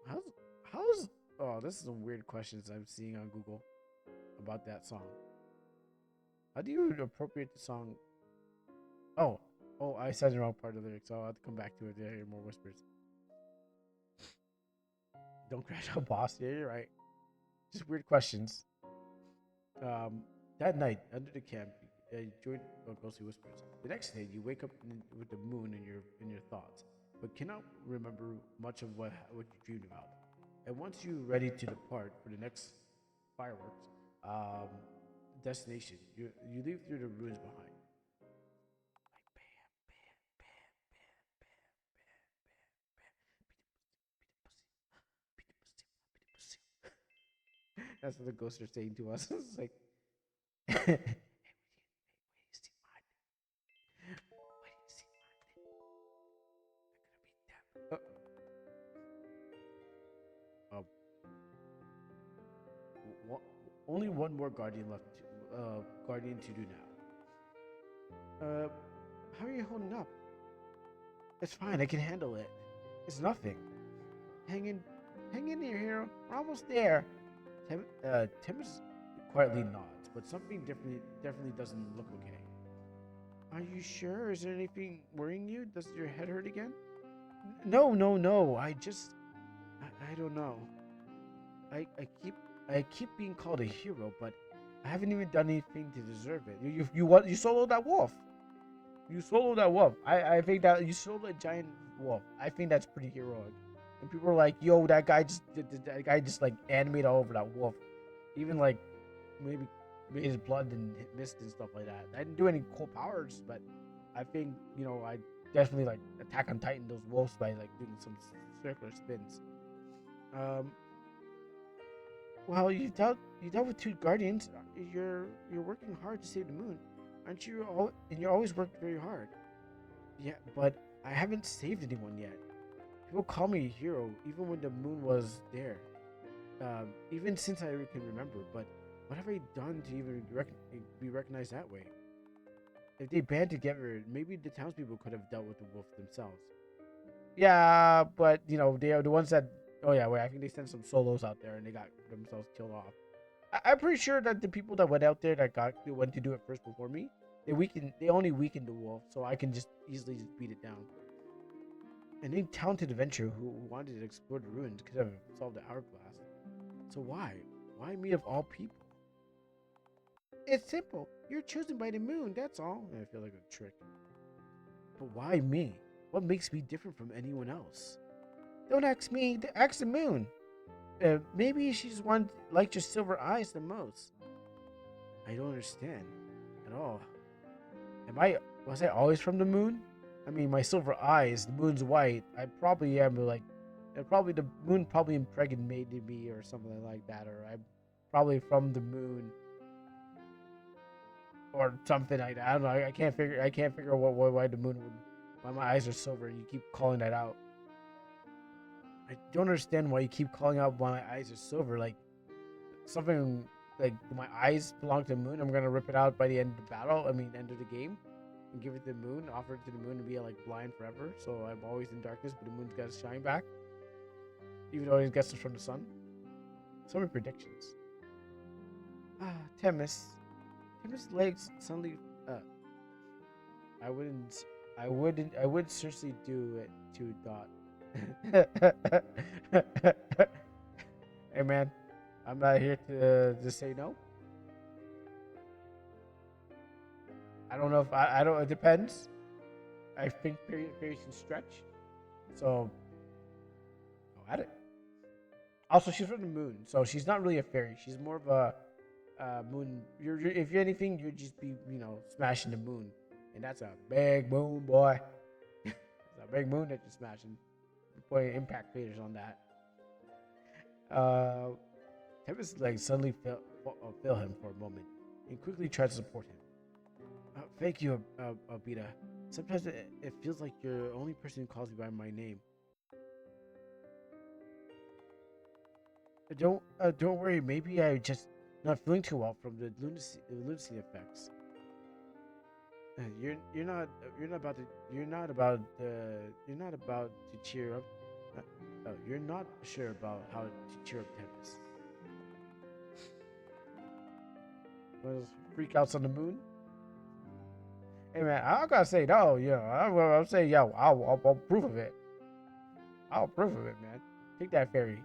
how's how's oh, this is some weird questions I'm seeing on Google about that song. How do you appropriate the song? Oh, oh, I said the wrong part of the lyrics, so I'll have to come back to it to hear more whispers. Don't crash out, boss. Yeah, you're right. Just weird questions. Um, that night under the camp, you joined ghostly whispers. The next day, you wake up with the moon in your thoughts, but cannot remember much of what you dreamed about. And once you're ready to depart for the next fireworks, um, destination. You leave through the ruins behind. Like bam, bam, bam, bam, bam, bam, bam, bam, bam, bam, bam, bam, bam, bam, bam. That's what the ghosts are saying to us. It's like, hey, wait, do you see mine? Wait, do you see mine? I'm gonna beat them. Uh, one, only one more guardian left. Guardian to do now. How are you holding up? It's fine. I can handle it. It's nothing. Hang in, hang in here, hero. We're almost there. Timus quietly nods, but something definitely doesn't look okay. Are you sure? Is there anything worrying you? Does your head hurt again? No, no, no. I don't know. I, I keep, I keep being called a hero, but I haven't even done anything to deserve it. You soloed that wolf. You soloed that wolf. I think that you soloed a giant wolf. I think that's pretty heroic. And people are like, "Yo, that guy just like animated all over that wolf." Even like maybe made his blood and mist and stuff like that. I didn't do any cool powers, but I think I definitely like Attack on Titan those wolves by like doing some circular spins. Um, well, you dealt with two guardians. You're working hard to save the moon, aren't you? And you're always working very hard. Yeah, but I haven't saved anyone yet. People call me a hero, even when the moon was there. Even since I can remember. But what have I done to even be recognized that way? If they band together, maybe the townspeople could have dealt with the wolf themselves. Yeah, but they are the ones that. Oh yeah, wait. I think they sent some solos out there and they got themselves killed off. I'm pretty sure that the people that went out there that went to do it first before me, they only weakened the wolf, so I can just easily just beat it down. An talented adventurer who wanted to explore the ruins could have solved the hourglass. So why? Why me of all people? It's simple. You're chosen by the moon, that's all. I feel like a trick. But why me? What makes me different from anyone else? Don't ask me, ask the moon. Maybe she's one liked your silver eyes the most. I don't understand at all. Was I always from the moon? I mean, my silver eyes, the moon's white. I probably am like, probably the moon probably impregnated me or something like that, or I'm probably from the moon or something like that. I don't know. I can't figure. Out why the moon would, why my eyes are silver. You keep calling that out. I don't understand why you keep calling out why my eyes are silver. Like something like my eyes belong to the moon. I'm gonna rip it out by the end of the battle. I mean, end of the game. And give it to the moon, offer it to the moon to be like blind forever. So I'm always in darkness, but the moon's got to shine back, even though it gets it from the sun. So many predictions. Temis. Temis' legs suddenly. I would seriously do it to Dot. Hey man, I'm not here to say no. I don't know if I don't. It depends. I think fairies can stretch, so go at it. Also, she's from the moon, so she's not really a fairy. She's more of a moon. If you're anything, you'd just be smashing the moon, and that's a big moon, boy. It's a big moon that you're smashing. You're putting impact craters on that. Tempest like suddenly feel him for a moment, and quickly tried to support him. Thank you, Abita. Sometimes it feels like you're the only person who calls me by my name. Don't worry. Maybe I just not feeling too well from the lunacy effects. You're not about to cheer up. You're not sure about how to cheer up Tempest. Was freakouts on the moon? Hey man, I gotta say no. I'll say yo. I'll proof of it. I'll approve of it, man. Take that fairy.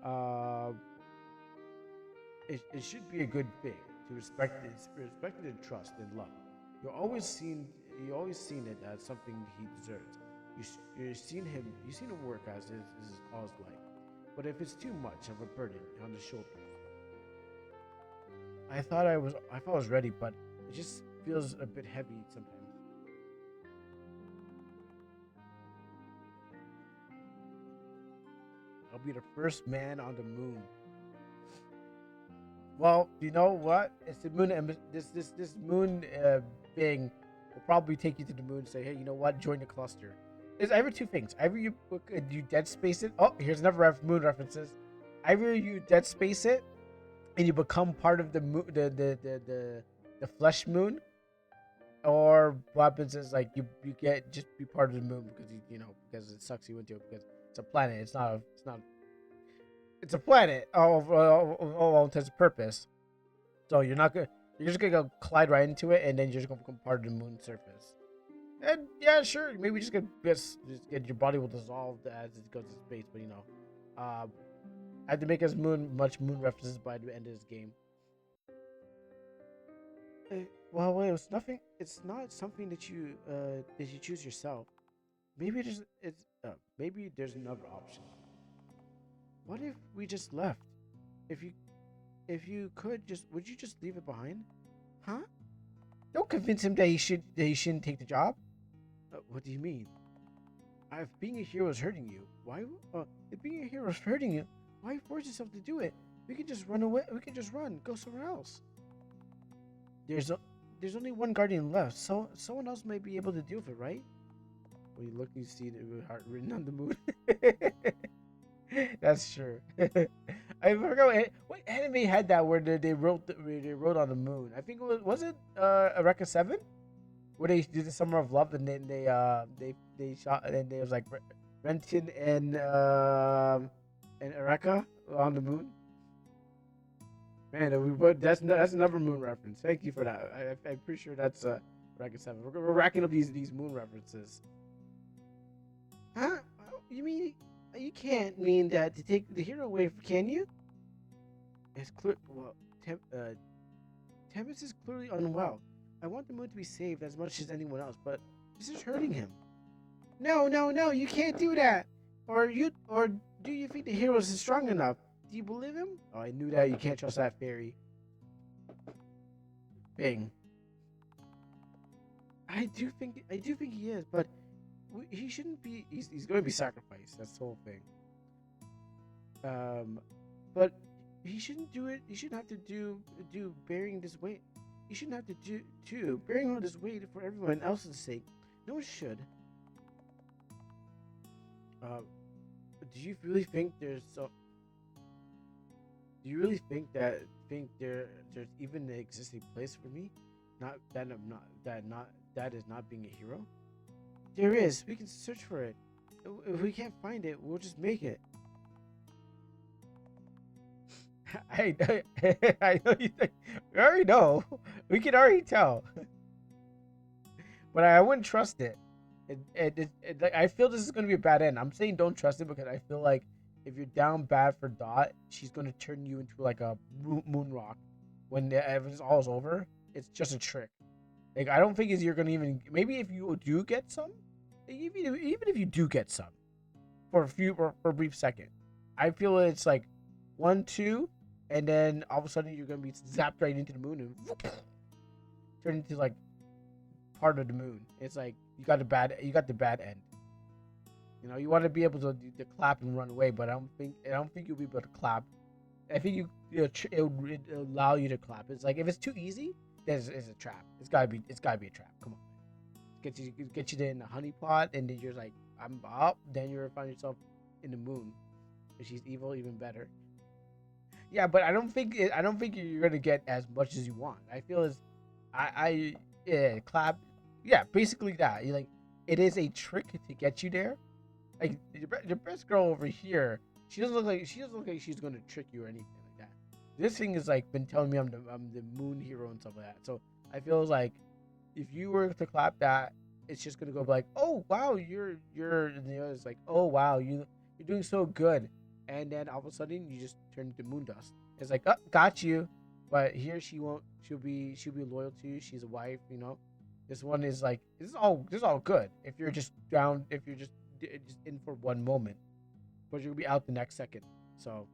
Uh, it should be a good thing to respect and trust and love. You always seen it as something he deserves. You've seen him work as all his life. But if it's too much of a burden on his shoulders, I thought I was ready, but it just feels a bit heavy sometimes. I'll be the first man on the moon. Well, you know what? It's the moon. This moon thing will probably take you to the moon and say, hey, you know what? Join the cluster. There's either two things. Either you dead space it. Oh, here's another moon references. Either you dead space it and you become part of the moon, the flesh moon, or what happens is like you get just be part of the moon because because it sucks you into it because it's a planet. It's a planet all intents and purpose. So you're just gonna go collide right into it, and then you're just gonna become part of the moon's surface. And yeah, sure, maybe just get your body will dissolve as it goes to space, but I had to make as much moon references by the end of this game. Well, wait, it's nothing. It's not something that you choose yourself. Maybe there's another option. What if we just left? If you could would you just leave it behind? Huh? Don't convince him that he shouldn't take the job. What do you mean? If being a hero is hurting you, why? If being a hero is hurting you, why force yourself to do it? We can just run away. We can just run, go somewhere else. There's only one guardian left, so someone else might be able to deal with it, right? When you look, you see the heart written on the moon. That's true. I forgot what anime had that where they wrote on the moon. I think it was Eureka 7 where they did the Summer of Love and then they shot and then there was like Renton and Eureka on the moon. Man, that's another moon reference. Thank you for that. I'm pretty sure that's Eureka 7. We're racking up these moon references. Huh? You mean you can't mean that to take the hero away, can you? It's clear. Well, Tempest is clearly unwell. I want the moon to be saved as much as anyone else, but this is hurting him. No, you can't do that. Or do you think the hero is strong enough? Do you believe him? Oh, I knew that. You can't trust that fairy. Bing. I do think he is, but he shouldn't be. He's going to be sacrificed. That's the whole thing. But he shouldn't do it. He shouldn't have to do bearing this weight. He shouldn't have to do bearing all this weight for everyone else's sake. No one should. Do you really think there's so? Do you really think there's even an existing place for me? That is not being a hero. There is. We can search for it. If we can't find it, we'll just make it. I know you think. We already know. We can already tell. But I wouldn't trust it. I feel this is going to be a bad end. I'm saying don't trust it because I feel like if you're down bad for Dot, she's going to turn you into like a moon rock. When everything's all over, it's just a trick. Like I don't think you're going to even. Maybe if you do get some, even if you do get some, for a brief second, I feel it's like 1, 2, and then all of a sudden you're going to be zapped right into the moon and whoop, turn into like part of the moon. It's like you got the bad end. You want to be able to clap and run away, but I don't think you'll be able to clap. I think it would allow you to clap. It's like if it's too easy, then it's a trap. It's gotta be a trap. Come on, get you in the honey pot, and then you're like, I'm up. Then you find yourself in the moon. If she's evil, even better. Yeah, but I don't think you're gonna get as much as you want. I feel clap. Yeah, basically that. You like it is a trick to get you there. Like the best girl over here, she doesn't look like she's gonna trick you or anything like that. This thing is like been telling me I'm the moon hero and stuff like that. So I feel like if you were to clap that, it's just gonna go like, oh wow, you're it's like, oh wow, you're doing so good, and then all of a sudden you just turn into moon dust. It's like, oh, got you, but here she won't. She'll be loyal to you. She's a wife, This one is like this is all good if you're just down, if you're just in for one moment, but you'll be out the next second. So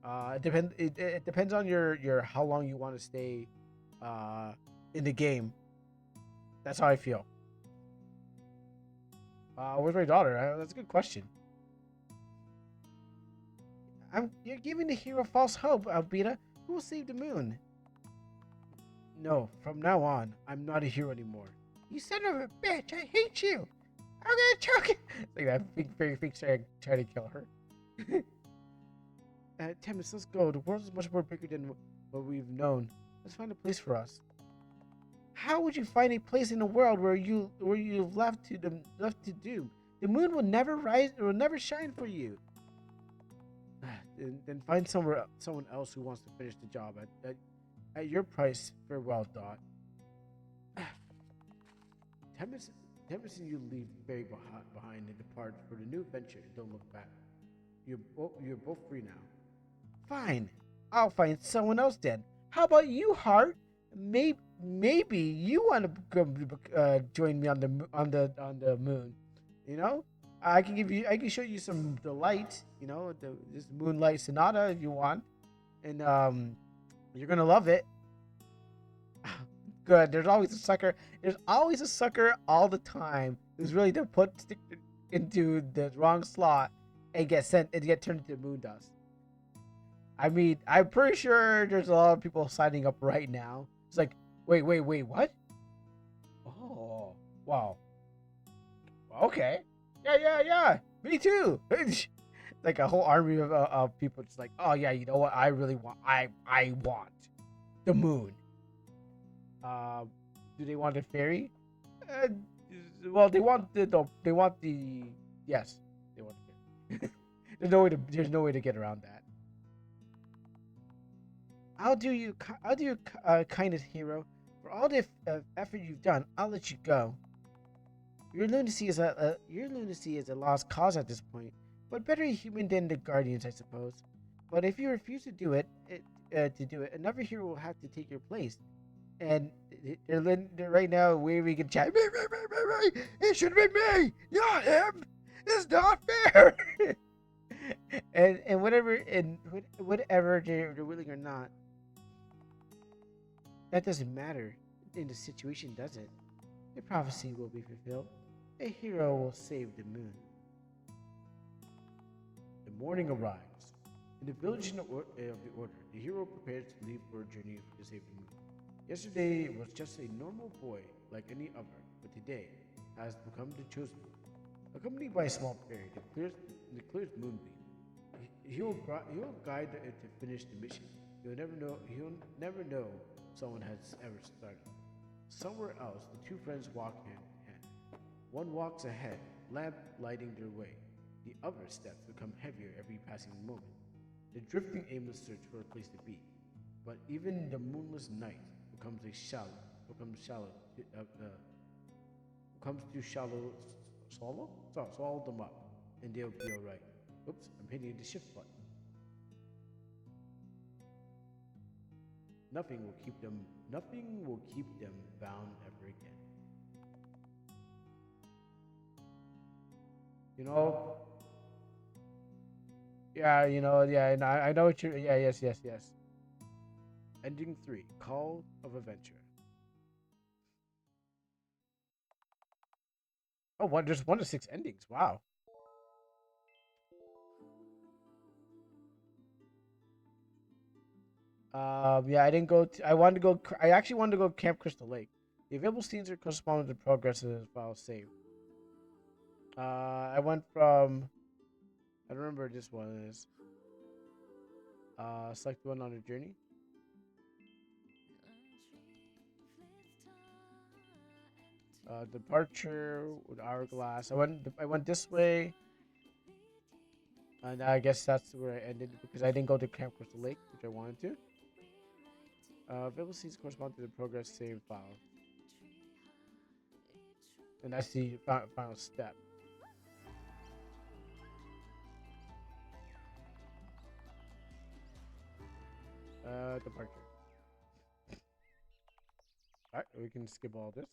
It depends on your how long you want to stay, uh, in the game. That's how I feel. Where's my daughter? That's a good question. You're giving the hero false hope, Albita. Who will save the moon? No, from now on, I'm not a hero anymore. You son of a bitch! I hate you. I'm gonna choke you. It's like that big fairy freak trying to kill her. Tempest, let's go. The world is much more bigger than what we've known. Let's find a place for us. How would you find a place in the world where you've left to do? The moon will never rise or will never shine for you. Then find someone else who wants to finish the job at your price. Farewell, Dot. Tempest and you leave Barry behind and depart for the new adventure. Don't look back. You're both free now. Fine. I'll find someone else then. How about you, Hart? Maybe you want to join me on the moon. You know, I can show you some the light. You know, this Moonlight Sonata if you want, and you're gonna love it. Good. There's always a sucker. There's always a sucker all the time who's really to stick into the wrong slot and get turned into moon dust. I mean, I'm pretty sure there's a lot of people signing up right now. It's like, wait, what? Oh, wow. Okay. Yeah. Me too. Like a whole army of people just like, oh yeah, you know what? I really want. I want the moon. Do they want a fairy? Uh, well, they want the yes, they want the fairy. There's no way to get around that. I'll do you kindness, hero. For all the effort you've done, I'll let you go. Your lunacy is a lost cause at this point, but better a human than the guardians, I suppose. But if you refuse to do it, another hero will have to take your place. And they're right now waving and chatting. Me. It should be me, not him. It's not fair. and whatever they're willing or not, that doesn't matter in the situation, does it? The prophecy will be fulfilled. A hero will save the moon. The morning arrives. In the village of the Order, the hero prepares to leave for a journey to save the moon. Yesterday was just a normal boy like any other, but today has become the chosen one. Accompanied by a small fairy, the clearest moonbeam, he'll guide it to finish the mission. He'll never know someone has ever started. Somewhere else, the two friends walk hand in hand. One walks ahead, lamp lighting their way. The other steps become heavier every passing moment. The drifting aimless search for a place to be. But even the moonless night becomes too shallow, swallow them up, and they'll be alright. Oops, I'm hitting the shift button. Nothing will keep them bound ever again. You know? Yeah, and I know what you're. Yeah, yes. Ending 3, Call of Adventure. Oh, there's 1 to 6 endings. Wow. Yeah, I didn't go. I actually wanted to go Camp Crystal Lake. The available scenes are corresponding to progress in the file saved. I went from. I don't remember this one is. Select one on a journey. Departure with hourglass. I went this way, and I guess that's where I ended because I didn't go to Camp Crystal Lake, which I wanted to. Available scenes correspond to the progress save file, and that's the final step. Departure. Alright, we can skip all this.